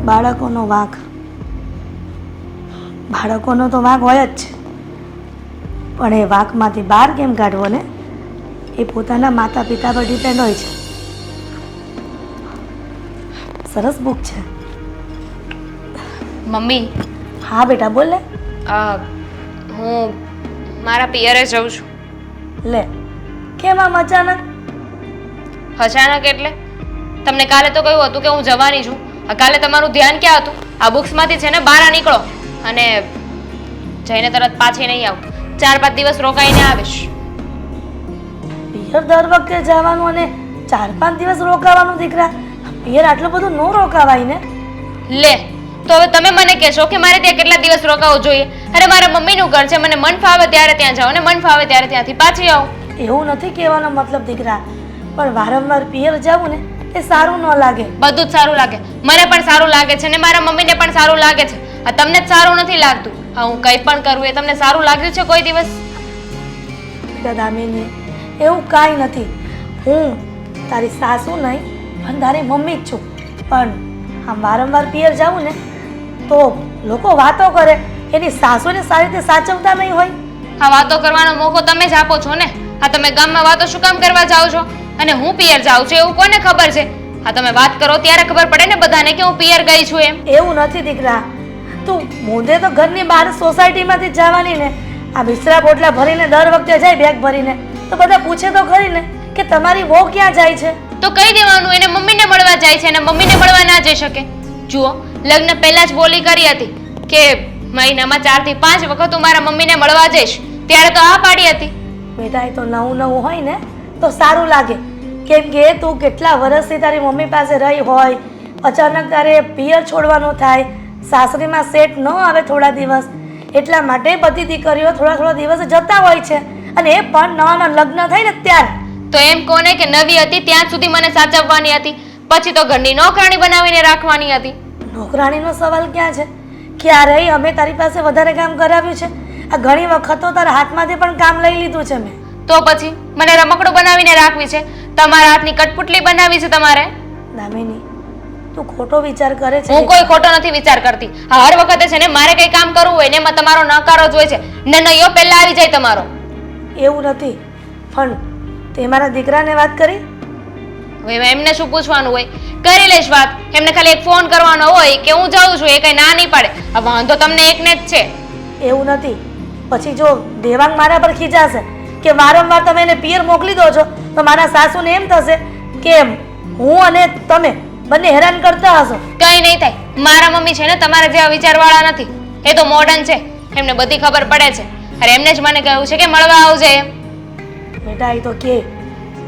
બાળકોનો વાંક બાળકોનો તો વાંક હોય જ છે, પણ એ વાંકમાંથી બહાર કેમ કાઢવો ને એ પોતાના માતા પિતા પર ડિપેન્ડ હોય છે. સરસ બુક છે. મમ્મી, હા બેટા બોલ ને. હું મારા પિયરે જઉં છું. લે, કેમ આમ અચાનક? અચાનક એટલે તમને કાલે તો કહ્યું હતું કે હું જવાની છું. કાલે તમારું ધ્યાન ક્યાં હતું? આ બુક્સમાંથી છે ને બહાર નીકળો અને જઈને તરત પાછી નહીં આવું. 4-5 દિવસ રોકાઈને આવીશ. પિયર દર વખતે જવાનું અને 4-5 દિવસ રોકાવાનું દીકરા? પિયર આટલું બધું ન રોકાવાય ને. લે, તો હવે તમે મને કહેશો કે મારે ત્યાં કેટલા દિવસ રોકાવું જોઈએ? અરે મારા મમ્મીનું ઘર છે, મને મન ફાવે ત્યારે ત્યાં જાઓ ને મન ફાવે ત્યારે ત્યાંથી પાછી આવું. એવું નથી કહેવાનો મતલબ દીકરા, પણ વારંવાર પિયર જવું ને એ સારું ન લાગે. બધું જ સારું લાગે. મને પણ સારું લાગે છે ને મારા મમ્મીને પણ સારું લાગે છે. આ તમને જ સારું નથી લાગતું. હા, હું કંઈ પણ કરું એ તમને સારું લાગ્યું છે કોઈ દિવસ? બેટા દામિની, એવું કાંઈ નથી. હું તારી સાસુ નહીં પણ તારી મમ્મી જ છું. પણ આમ વારંવાર પિયર જાવું ને તો લોકો વાતો કરે, એની સાસુને સારી રીતે સાચવતા નહીં હોય. આ વાતો કરવાનો મોકો તમે જ આપો છો ને. આ તમે ગામમાં વાતો શું કામ કરવા જાઓ છો? અને હું પિયર જાઉં છું એવું કોને ખબર છે? આ તમે વાત કરો ત્યારે ખબર પડે ને બધાને કે હું પિયર ગઈ છું એમ. એવું નથી દીકરા, તું મુંદે તો ઘરની બહાર સોસાયટીમાંથી જ જવાની ને. આ બિસ્તરા પોટલા ભરીને દર વખતે જાય બેગ ભરીને, તો બધા પૂછે તો ખરી ને કે તમારી વહુ ક્યાં જાય છે? તો કહી દેવાનું એને મમ્મીને મળવા જાય છે અને મમ્મીને મળવા ના જઈ શકે. જુઓ, લગ્ન પહેલા જ બોલી કરી હતી કે મહિનામાં 4 થી 5 વખત હું મારા મમ્મીને મળવા જઈશ. ત્યારે તો આ પાડી હતી. બેટા, એ તો નવું નવું હોય ને તો સારું લાગે, કેમ કે તું કેટલા વર્ષથી તારી મમ્મી પાસે રહી હોય, અચાનક તારે પિયર છોડવાનું થાય, સાસરીમાં સેટ ન આવે થોડા દિવસ, એટલા માટે બધી દીકરીઓ થોડા દિવસ જતા હોય છે. અને એ પણ નવા લગ્ન થાય ને ત્યારે. તો એમ કોને કે નવી હતી ત્યાં સુધી મને સાચવવાની હતી, પછી તો ઘરની નોકરાણી બનાવીને રાખવાની હતી. નોકરાણીનો સવાલ ક્યાં છે? ક્યારેય અમે તારી પાસે વધારે કામ કરાવ્યું છે? આ ઘણી વખત તો તારા હાથમાંથી પણ કામ લઈ લીધું છે મેં. તો પછી મને રમકડું બનાવીને રાખવી છે? તમારા હાથની કઠપુટલી બનાવી છે તમારે? દામિની, તું ખોટો વિચાર કરે છે. હું કોઈ ખોટો નથી વિચાર કરતી. હર વખતે છે ને મારે કઈ કામ કરવું હોય ને એમાં તમારો નકારો જ હોય છે. નનૈયો પહેલા આવી જાય તમારો. એવું નથી, પણ તે મારા દીકરાને વાત કરી? હવે એમને શું પૂછવાનું હોય? કરી લઈશ વાત. એમને ખાલી એક ફોન કરવાનો હોય કે હું જાઉં છું, એ કઈ ના નહીં પાડે. આ વાંધો તમને એકને જ છે. એવું નથી, પછી જો દેવાંગ મારા પર ખીજાશે કે વારંવાર તમે એને પિયર મોકલી દો છો, તો મારા સાસુને એમ થશે કે હું અને તમે બંને હેરાન કરતા હશો. કઈ નહીં થાય. મારા મમ્મી છે ને તમારા જેવા વિચારવાળા નથી. એ તો મોડર્ન છે, એમને બધી ખબર પડે છે. અરે એમને જ મને કહ્યું છે કે મળવા આવજે એમ. બેટા, એ તો કે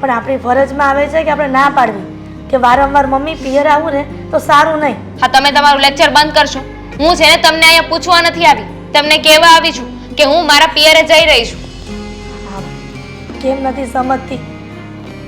પણ આપણી ફરજમાં આવે છે કે આપણે ના પાડવી કે વારંવાર મમ્મી પિયર આવું ને તો સારું નહીં. હા, તમે તમારું લેક્ચર બંધ કરશો. હું છે ને તમને અહીંયા પૂછવા નથી આવી, તમને કહેવા આવી છું કે હું મારા પિયરે જઈ રહી છું. કેમ નથી સમજતી?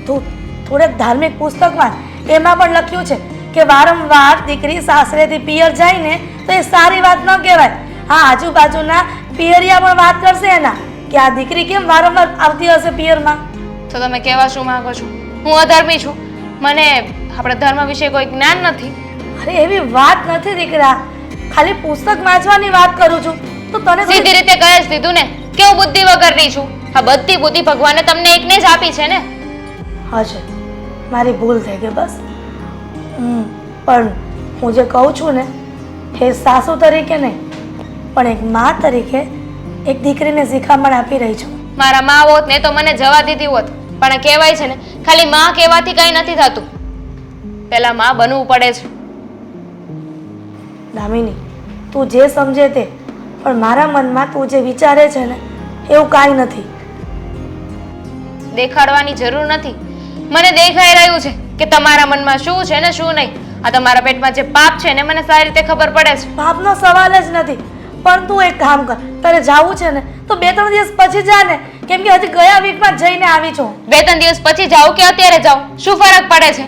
તું થોડેક ધાર્મિક પુસ્તક વાંચ, એમાં પણ લખ્યું છે કે વારંવાર દીકરી સાસરેથી પિયર જાય ને તો એ સારી વાત ન કહેવાય. હા, આજુબાજુના પિયરિયા પણ વાત કરશે એના કે આ દીકરી કેમ વારંવાર આવતી હશે પિયરમાં. તો તમે કહેવા શું માંગો છો? હું અધર્મી છું? મને આપણે ધર્મ વિશે કોઈ જ્ઞાન નથી? અરે એવી વાત નથી દીકરા, ખાલી પુસ્તક વાંચવાની વાત કરું છું. તો તને સીધી રીતે કહી જ દીધું ને કે હું બુદ્ધિ વગરની છું. આ બધી બુદ્ધિ ભગવાને તમને એકને જ આપી છે ને. હશે, મારી ભૂલ થઈ ગઈ બસ. પણ હું જે કહું છું ને એ સાસુ તરીકે નહીં પણ એક મા તરીકે એક દીકરીને શિખામણ આપી રહી છું. મારા મા હોત ને તો મને જવા દીધી હોત, પણ કહેવાય છે ને ખાલી મા કહેવાથી કઈ નથી થતું, પેલા મા બનવું પડે છે. દામિની, તું જે સમજે તે, પણ મારા મનમાં તું જે વિચારે છે ને એવું કાંઈ નથી. દેખાડવાની જરૂર નથી. મને દેખાઈ રહ્યું છે કે તમારા મનમાં શું છે ને શું નહીં. આ તમારા પેટમાં જે પાપ છે ને મને સારી રીતે ખબર પડે છે. પાપનો સવાલ જ નથી, પણ તું એક કામ કર, તારે જાવું છે ને તો 2-3 દિવસ પછી જા ને, કેમ કે હજી ગયા વીકમાં જઈને આવી છું. 2-3 દિવસ પછી જાઉં કે અત્યારે જાઉં, શું ફરક પડે છે?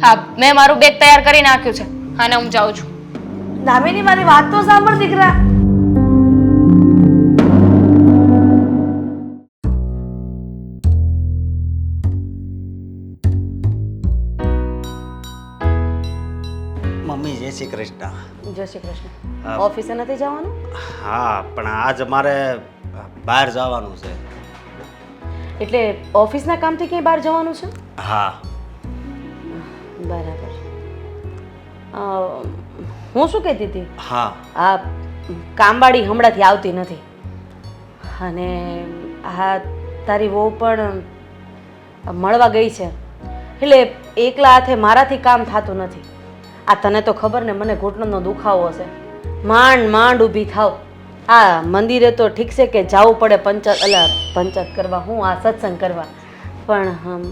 હા, મેં મારું બેગ તૈયાર કરી નાખ્યું છે અને હું જાઉં છું. દામિની, મારી વાત તો સાંભળ દીકરા. મમ્મી જય શ્રી કૃષ્ણ. જય શ્રી કૃષ્ણ. હા. ઓફિસે નથી જવાનું? હા પણ આજ મારે બહાર જવાનું છે. એટલે ઓફિસના કામથી ક્યાંય બહાર જવાનું છે? હા. બરાબર. હું શું કહેતી હતી, હા. આ કામવાળી હમણાંથી આવતી નથી અને આ તારી વહુ પણ મળવા ગઈ છે, એટલે એકલા હાથે મારાથી કામ થતું નથી. આ તને તો ખબર ને, મને ઘૂંટણનો દુખાવો છે, માંડ માંડ ઊભી થાવ. આ મંદિરે તો ઠીક છે કે જવું પડે પંચાયત કરવા, હું આ સત્સંગ કરવા, પણ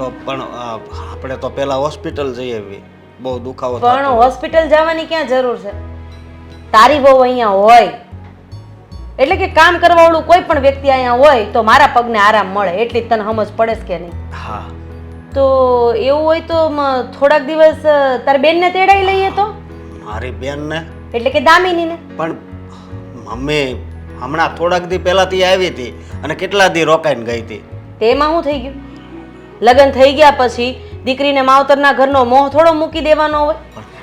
તો પણ આપણે તો પહેલા હોસ્પિટલ જઈ આવી. બહુ દુખાવો પણ થતો. હોસ્પિટલ જવાની ક્યાં જરૂર છે? તારી વહુ અહીંયા હોય એટલે કે કામ કરવાવાળું કોઈ પણ વ્યક્તિ અહીંયા હોય તો મારા પગને આરામ મળે, એટલી તને સમજ પડે છે કે નહીં? હા. તો એવું હોય તો થોડાક દિવસ તારી બેનને તેડાઈ લઈએ તો? મારી બેનને? એટલે કે દામિનીને. પણ મમ્મી હમણાં થોડાક દી પહેલાથી આવી હતી અને કેટલા દી રોકાઈને ગઈ હતી. તેમાં શું થઈ ગયું? લગ્ન થઈ ગયા પછી દીકરીને માવતરના ઘરનો મોહ થોડો મૂકી દેવાનો હોય?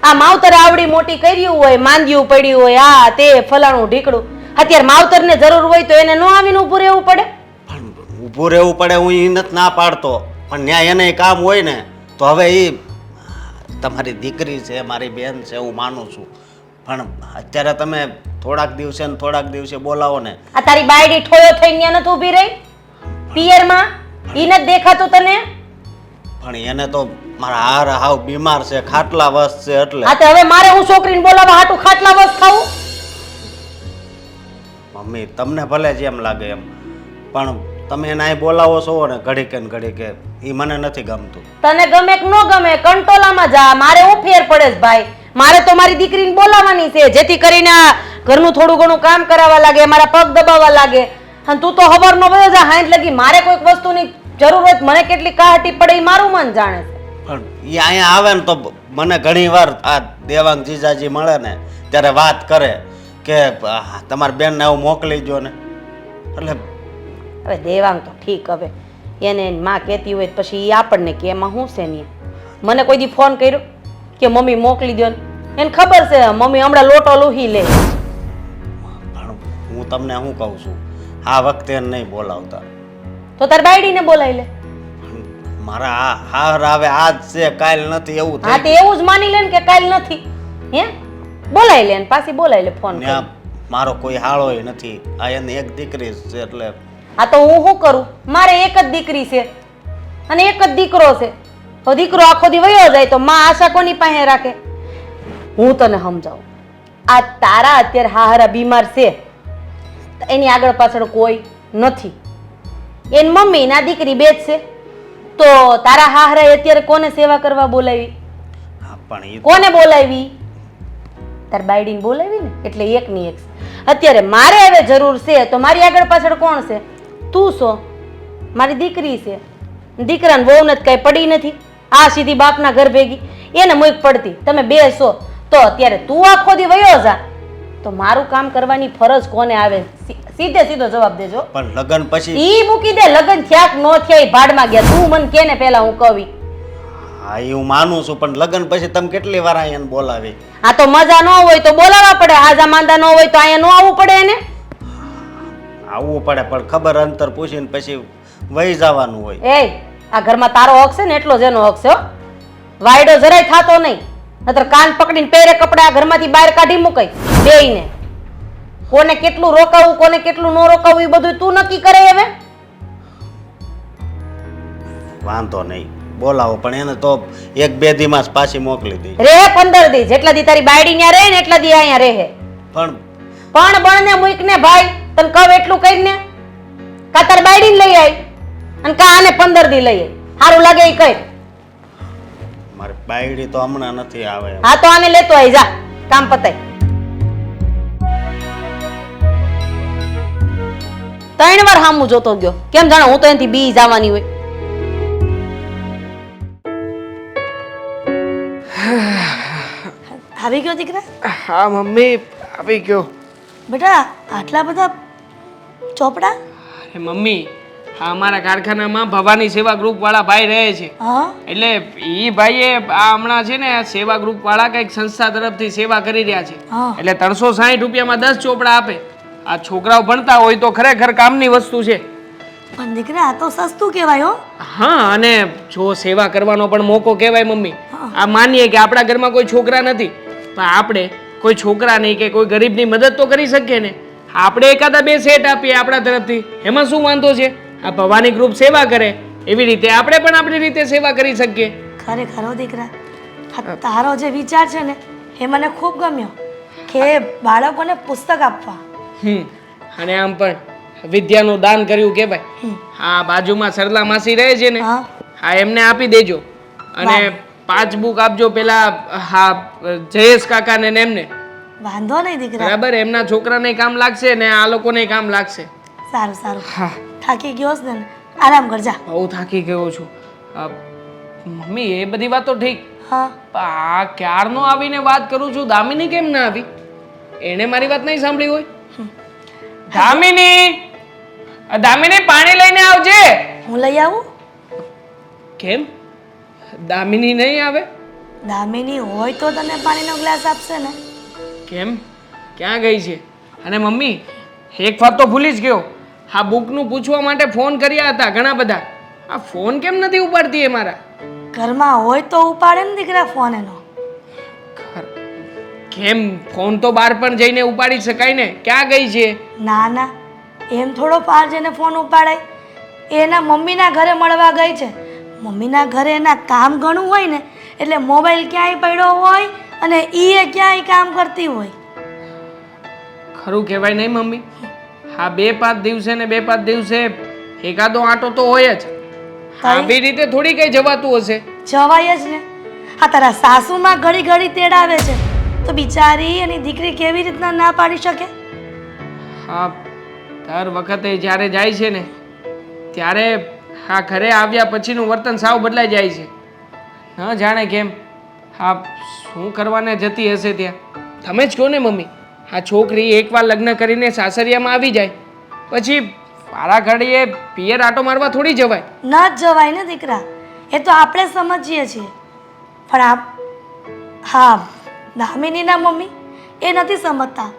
આ માવતરે આવડી મોટી કર્યું હોય, માંદ્યું પડ્યું હોય, આ તે ફલાણું ઢીકડું, અત્યારે માવતરને જરૂર હોય તો એને ન આવીને ઊભું રહેવું પડે? પણ ઊભું રહેવું પડે, હું એ નથી ના પાડતો, પણ ન્યાય એને કામ હોય ને તો હવે એ તમારી દીકરી છે, મારી બેન છે, હું માનું છું, પણ અત્યારે તમે થોડાક દિવસે ને થોડાક દિવસે બોલાવો ને. આ તારી બાયડી ઠોયો થઈને ત્યાં નથી ઊભી રહી પિયરમાં? ઈ નથી દેખાતું તને? પણ એને તો મારા હાર હાવ બીમાર છે, ખાટલા વસ છે એટલે. હા તો હવે મારે હું છોકરીને બોલાવવા હાટું ખાટલા બસ ખાવું? મમ્મી તમને ભલે જેમ લાગે એમ, પણ તમે એને અહીં બોલાવો છો ને ઘડીકે ને ઘડીકે, એ મને નથી ગમતું. તને ગમે કે ન ગમે, કંટોલામાં જા, મારે હું ફેર પડે છે ભાઈ? મારે તો મારી દીકરીને બોલાવવાની છે, જેથી કરીને આ ઘરનું થોડું ઘણું કામ કરાવવા લાગે, મારા પગ દબાવવા લાગે. અને તું તો ખબર ન પડે જા હાંડ લગી મારે કોઈક વસ્તુની જરૂર હોય, મને કેટલી કાહટી પડે એ મારું મન જાણે છે. પણ એ અહીંયા આવે ને તો મને ઘણી વાર આ દેવાંગ જીજાજી મળે ને ત્યારે વાત કરે કે તમારી બેનને આવું મોકલી જો ને, એટલે હવે દેવાંગ તો ઠીક, હવે એને એની માં કહેતી હોય તો પછી એ આપણને કે એમાં શું છે ને? મને કોઈ દી ફોન કર્યો કે મમ્મી મોકલી દો ને? એને ખબર છે મમ્મી હમણાં લોટો લૂહી લે. પણ હું તમને શું કહું છું, આ વખતે એને નહીં બોલાવતા. તો તાર બાયડીને બોલાવી લે. મારા આ હાર આવે આજ છે કાલ નથી એવું હા તે એવું જ માની લે ને કે કાલ નથી, હે? બોલાવી લે ને પાછી બોલાવી લે ફોન ત્યાં મારો કોઈ હાળોય નથી, આ એની એક દીકરી છે એટલે. હા તો હું શું કરું? મારે એક જ દીકરી છે અને એક જ દીકરો છે. તો દીકરો આખો દી વયો જાય તો માં આશા કોની પાસે રાખે? હું તને સમજાવું, આ તારા અત્યારે હારા બીમાર છે, એની આગળ પાછળ કોઈ નથી, એની મમ્મી ના દીકરી બે જ છે, તો તારા હાહરાએ અત્યારે કોને સેવા કરવા બોલાવી? હા પણ એ કોને બોલાવી? તાર બાયડીને બોલાવી ને, એટલે એકની એક છે. અત્યારે મારે હવે જરૂર છે તો મારી આગળ પાછળ કોણ છે? તું છો, મારી દીકરી છે. દીકરાને બહુ નથી કઈ પડી નથી, આ સીધી બાપના ઘર ભેગી, એને મુખ પડતી. તમે બે છો તો અત્યારે તું આખો દી વયો જા તો મારું કામ કરવાની ફરજ કોને આવે? સીધે સીધો જવાબ દેજો. પણ લગ્ન પછી ઈ મૂકી દે, લગ્ન થયા કે નો થયા ઈ ભાડમાં ગયા. તું મને કે ને પેલા હું કવી. હા એ હું માનું છું, પણ લગ્ન પછી તમે કેટલી વાર અહીંયા એને બોલાવી? આ તો મજા ન હોય તો બોલાવવા પડે, હાજા માંદા ન હોય તો અહીંયા ન આવવું પડે એને? આવવું પડે પણ ખબર અંતર પૂછીને પછી વહી જવાનું હોય. એ આ ઘરમાં તારો હક છે ને એટલો જ એનો હક છે હો. વાયડો જરાય થાતો નહીં, નતર કાન પકડીને પહેરે કપડા ઘરમાંથી બહાર કાઢી મૂકાય બેયને. કોને કેટલું રોકાવું કોને કેટલું ન રોકાવું એ બધું તું નક્કી કરે. હવે વાંધો નહીં, બોલાવો, પણ એને તો એક બે દીમાં જ પાછી મોકલી દઈ. રે 15 દી, જેટલા દી તારી બાયડી ત્યાં રહે ને એટલા દી અહીંયા રહે. પણ બળને મૂક ને ભાઈ, તને કહું એટલું કહીને કા તાર બાયડીને લઈ આવી અને કા આને 15 દી લઈ આવી. સારું લાગે એ કઈ. મારી બાયડી તો હમણાં નથી આવે એમ. હા તો આને લેતો આવી જા, કામ પતાય. 3 વાર હામું જોતો ગયો, કેમ જાણે હું તો એનાથી બી જવાની હોય. આવી ગયો દીકરા? હા મમ્મી આવી ગયો. બેટા આટલા બધા ચોપડા? અરે મમ્મી, આ અમારા કારખાનામાં ભવાની સેવા ગ્રુપ વાળા ભાઈ રહે છે. હા એટલે એ ભાઈએ આ હમણાં છે ને આ સેવા ગ્રુપ વાળા કંઈક સંસ્થા તરફથી સેવા કરી રહ્યા છે. હા. એટલે 360 રૂપિયામાં 10 ચોપડા આપે. આ છોકરાઓ ભણતા હોય તો ખરેખર કામની વસ્તુ છે. પણ દીકરા આ તો સસ્તું કહેવાય હો. હા, અને જો સેવા કરવાનો પણ મોકો કહેવાય મમ્મી. આ માનીએ કે આપણા ઘરમાં કોઈ છોકરા નથી, પણ આપણે કોઈ છોકરા નહીં કે કોઈ ગરીબની મદદ તો કરી શકીએ ને. આપણે એકાદા 2 સેટ આપીએ આપણા તરફથી, એમાં શું વાંધો છે? આ ભવાની ગ્રુપ સેવા કરે એવી રીતે આપણે પણ આપણી રીતે સેવા કરી શકીએ. ખરેખર હો દીકરા, આ તારો જે વિચાર છે ને એ મને ખૂબ ગમ્યો કે બાળકોને પુસ્તક આપવા. અને આમ પણ વિદ્યાનું દાન કર્યું કહેવાય. હા, બાજુમાં સરલા માસી રહે છે ને, હા હા એમને આપી દેજો. અને 5 બુક આપજો પેલા હા જયેશ કાકાને ને એમને. વાંધો નહીં દીકરા. બરાબર, એમના છોકરાને કામ લાગશે ને આ લોકોને કામ લાગશે. સારું સારું. હા, થાકી ગયો છે ને, આરામ કરજા. બહુ થાકી ગયો છું. મમ્મી એ બધી વાતો ઠીક, હા પણ આ ક્યારનો આવીને વાત કરું છું, દામિની કેમ ના આવી? એણે મારી વાત નહીં સાંભળી હોય. દામિની, દામિની પાણી લઈને આવજે. હું લઈ આવું. કેમ દામિની નહીં આવે? દામિની હોય તો તને પાણીનો ગ્લાસ આપશે ને. કેમ ક્યાં ગઈ છે? અને મમ્મી એક વાત તો ભૂલી જ ગયો, આ બુકનું પૂછવા માટે ફોન કર્યા હતા ઘણા બધા. આ ફોન કેમ નથી ઉપાડતી એ મારા? ઘરમાં હોય તો ઉપાડે ને દીકરા ફોન એનો. કેમ ફોન તો બહાર પણ જઈને ઉપાડી શકાય ને, ક્યાં ગઈ છે? ના ના, એમ થોડો બહાર જઈને ફોન ઉપાડાય. એ એના મમ્મીના ઘરે મળવા ગઈ છે. મમ્મીના ઘરે એના કામ ઘણું હોય ને, એટલે મોબાઈલ ક્યાંય પડ્યો હોય અને એ ક્યાંય કામ કરતી હોય. ખરું કહેવાય નહીં મમ્મી? હા, 2-5 દિવસે ને 2-5 દિવસે એકાદો આંટો તો હોય જ. આવી રીતે થોડી કઈ જવાતું હશે? જવાય જ ને. આ તારા સાસુમાં ઘડી ઘડી તેડાવે છે તો બિચારી એની દીકરી કેવી રીતના ના પાડી શકે? હા, દર વખતે જ્યારે જાય છે ને ત્યારે હા ઘરે આવ્યા પછીનું વર્તન સાવ બદલાઈ જાય છે. ન જાણે કેમ. હા, શું કરવાને જતી હશે ત્યાં? તમે જ કહો ને મમ્મી, આ છોકરી એકવાર લગ્ન કરીને સાસરિયામાં આવી જાય પછી વારા ઘડીએ પિયર આટો મારવા થોડી જવાય. ન જ જવાય ને દીકરા, એ તો આપણે સમજીએ છીએ. પણ હા, દામિનીના મમ્મી એ નથી સમજતા.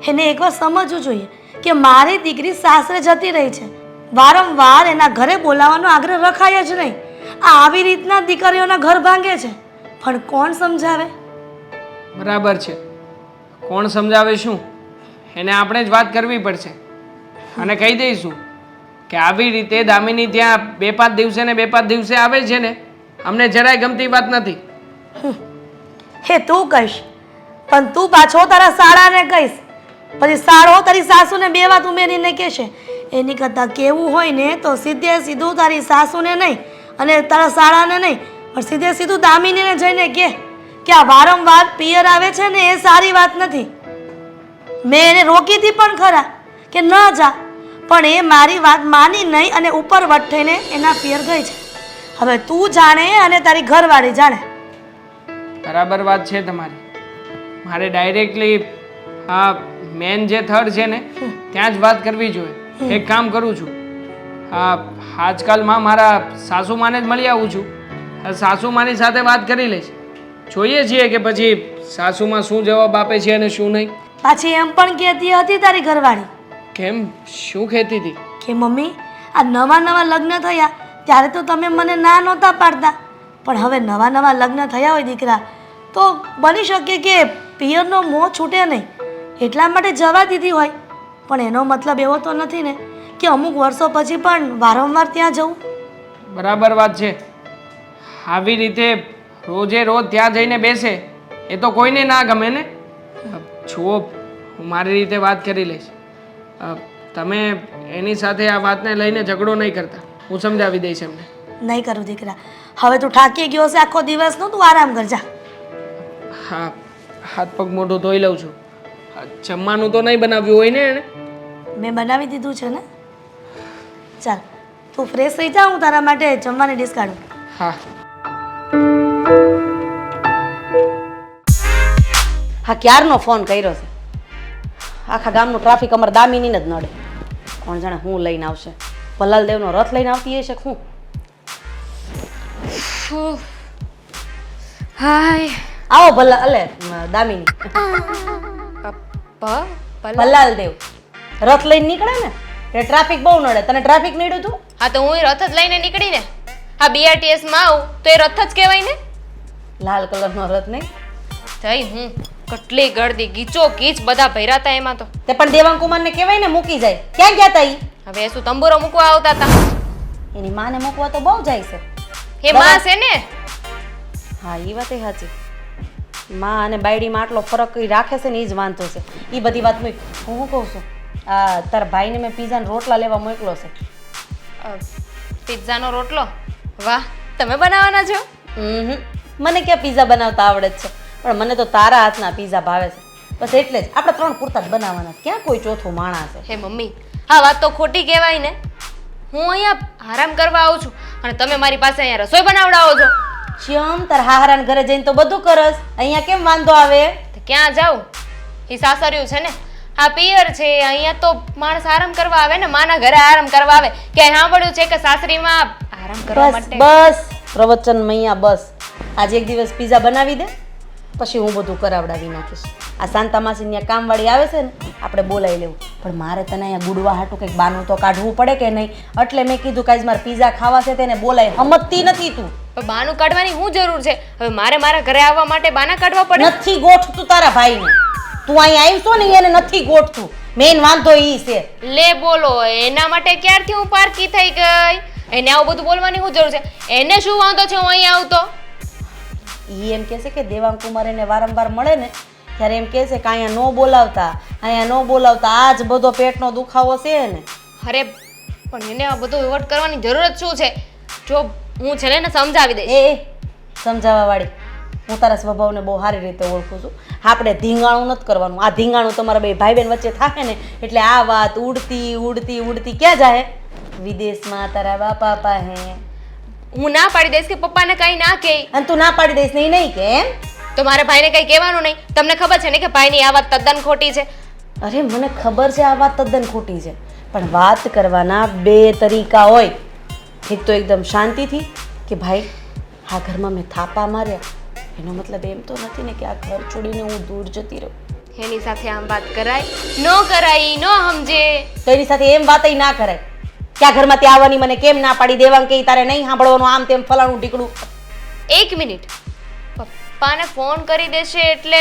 એને એકવાર સમજવું જોઈએ કે મારી દીકરી સાસરે જતી રહી છે. વારંવાર એના ઘરે બોલાવવાનો આગ્રહ રખાય જ નહીં. આવી રીતના દીકરીઓના ઘર ભાંગે છે. પણ કોણ સમજાવે? બરાબર છે, કોણ સમજાવે શું? એને આપણે જ વાત કરવી પડશે અને કહી દઈશું કે આવી રીતે દામિની ત્યાં 2-5 દિવસે ને 2-5 દિવસે આવે છે ને, અમને જરાય ગમતી વાત નથી. હે તું કહીશ, પણ તું પાછો તારા સાળાને કહીશ, પછી સાળો તારી સાસુને 2 વાત ઉમેરીને કહેશે. એની કરતાં કેવું હોય ને તો સીધે સીધું તારી સાસુને નહીં અને તારા સાળાને નહીં, પણ સીધે સીધું દામિનીને જઈને કે આ વારંવાર પિયર આવે છે ને એ સારી વાત નથી. મેં એને રોકી હતી પણ ખરા કે ન જા, પણ એ મારી વાત માની નહીં અને ઉપર વટ થઈને એના પિયર ગઈ છે. હવે તું જાણે અને તારી ઘરવાળી જાણે. બરાબર વાત છે તમારી. મારે ડાયરેક્ટલી આ મેન જે થડ છે ને ત્યાં જ વાત કરવી જોઈએ. એક કામ કરું છું, હા આજકાલમાં મારા સાસુમાને જ મળી આવું છું. સાસુમાની સાથે વાત કરી લઈશ. જોઈએ છીએ કે પછી સાસુમાં શું જવાબ આપે છે અને શું નહીં. પાછી એમ પણ કહેતી હતી તારી ઘરવાળી. કેમ, શું કહેતી હતી? કે મમ્મી આ નવા નવા લગ્ન થયા ત્યારે તો તમે મને ના નહોતા પાડતા, પણ હવે નવા નવા લગ્ન થયા હોય દીકરા તો બની શકે કે પિયરનો મોહ છૂટે નહીં એટલા માટે જવા દીધી હોય. પણ એનો મતલબ એવો તો નથી ને કે અમુક વર્ષો પછી પણ વારંવાર ત્યાં જવું. બરાબર વાત છે. આવી રીતે રોજે રોજ ત્યાં જઈને બેસે એ તો કોઈને ના ગમે ને. જુઓ, હું મારી રીતે વાત કરી લઈશ. તમે એની સાથે આ વાતને લઈને ઝઘડો નહીં કરતા, હું સમજાવી દઈશ એમને. નહીં કરું દીકરા, હવે તું થાકી ગયો છે આખો દિવસનો, તું આરામ કરજા. હા, હાથ પગ મોઢું ધોઈ લઉં છું. જમવાનું તો નહીં બનાવ્યું હોય ને એણે? મેં બનાવી દીધું છે ને. ચાલ તું ફ્રેશ થઈ જા, હું તારા માટે જમવાની ડીશ કાઢું. હા. હા, ક્યારનો ફોન કર્યો છે. આખા ગામનું ટ્રાફિક અમારે દામિનીને જ નડે. કોણ જાણે હું લઈને આવશે. ભલાલદેવનો રથ લઈને આવતી હશે શું? હાય આવો દામિની. ભલાલદેવ રથ લઈને નીકળે ને એટલે ટ્રાફિક બહુ નડે. તને ટ્રાફિક નડ્યું તું? હા તો હું રથ જ લઈને નીકળીને આ BRTS માં આવું તો એ રથ જ કહેવાય ને. લાલ કલરનો રથ નહીં? થઈ હું કેટલી ગળદી ગીચો ગીચ બધા ભર્યા હતા એમાં તો. તે પણ દેવાંગકુમારને કહેવાય ને મૂકી જાય. ક્યાં ગયા તા ઈ? હવે શું તંબુરો મૂકવા આવતા હતા? એની માને મૂકવા તો બહુ જાય છે. એ માં છે ને. હા એ વાત સાચી. માં અને બાયડીમાં આટલો ફરક રાખે છે ને એ જ વાંધો છે. એ બધી વાત હું શું કહું છું, આ તારા ભાઈને મેં પીઝાના રોટલા લેવા મોકલો છે. પિઝાનો રોટલો? વાહ, તમે બનાવવાના છો? મને ક્યાં પીઝા બનાવતા આવડે જ છે, પણ મને તો તારા હાથના પીઝા ભાવે છે. બસ એટલે જ આપણે 3 પૂરતા જ બનાવવાના. ક્યાં કોઈ ચોથો માણસ છે? હે મમ્મી, આ વાત તો ખોટી કહેવાય ને. હું અહીંયા આરામ કરવા આવું છું અને તમે મારી પાસે અહીંયા રસોઈ બનાવડાવો છો. શ્યામ, તાર હારાન ઘરે જઈને તો બધું કરસ, અહીંયા કેમ વાંધો આવે? તો ક્યાં જાઉં? એ સાસરિયું છે ને, આ પિયર છે. અહીંયા તો માણસ આરામ કરવા આવે ને, માના ઘરે આરામ કરવા આવે. ક્યાંય સાંભળ્યું છે કે સાસરીમાં આરામ કરવા માટે? બસ પ્રવચન મૈયા બસ. આજે એક દિવસ પીઝા બનાવી દે, પછી હું બધું કરાવડાવી નાખીશ. આ શાંતા માસી ત્યાં કામવાળી આવે છે ને, આપણે બોલાવી લેવું. પણ મારે તને અહીંયા ગુડવા હાટું કંઈક બાનું તો કાઢવું પડે કે નહીં? એટલે મેં કીધું કે આજ મારે પીઝા ખાવા છે તેને બોલાય. સમજતી નથી તું? પણ બાનું કાઢવાની શું જરૂર છે? હવે મારે મારા ઘરે આવવા માટે બાના કાઢવા પડે? નથી ગોઠતું તારા ભાઈને. તું અહીં આવ્યો ને એને નથી ગોઠતું. મેઇન વાંધો ઈ છે. લે બોલો, એના માટે ક્યારથી હું પારકી થઈ ગઈ? એને આવું બધું બોલવાની શું જરૂર છે? એને શું વાંધો છે હું અહીં આવું તો? ઈ એમ કહે છે કે દેવાંગકુમાર એને વારંવાર મળે ને ત્યારે એમ કહે છે કે અહીંયા ન બોલાવતા આ જ બધો પેટનો દુખાવો છે ને. અરે પણ એને આ બધું વહીવટ કરવાની જરૂરત શું છે? જો હું છે ને એને સમજાવી દઈશ. એ સમજાવવા વાળી, હું તારા સ્વભાવને બહુ સારી રીતે ઓળખું છું. આપણે ધીંગાણું નથી કરવાનું. આ ધીંગાણું તમારા બે ભાઈ બહેન વચ્ચે થાય ને એટલે આ વાત ઉડતી ક્યાં જાય? વિદેશમાં તારા બાપા પાસે. હું ના પાડી દઈશ કે પપ્પાને કઈ ના કહે. અને તું ના પાડી દઈશ નહીં કે એમ? તો મારા ભાઈને કઈ કહેવાનું નહીં. તમને ખબર છે ને કે ભાઈની આ વાત તદ્દન ખોટી છે. અરે મને ખબર છે આ વાત તદ્દન ખોટી છે, પણ વાત કરવાના 2 તરીકા હોય. એક તો એકદમ શાંતિથી કે ભાઈ આ ઘરમાં મેં થાપા માર્યા, એનો મતલબ એમ તો નથી ને કે આ ઘર છોડીને હું દૂર જતી રહું. એની સાથે આમ વાત કરાય? ન કરાય, ન સમજે તો એની સાથે એમ વાત ના કરાય. ક્યાં ઘરમાં ત્યાં આવવાની મને કેમ ના પાડી દેવાનું કે તારે નહીં સાંભળવાનું આમ તેમ ફલાણું ઢીકડું? 1 મિનિટ, પપ્પાને ફોન કરી દેશે એટલે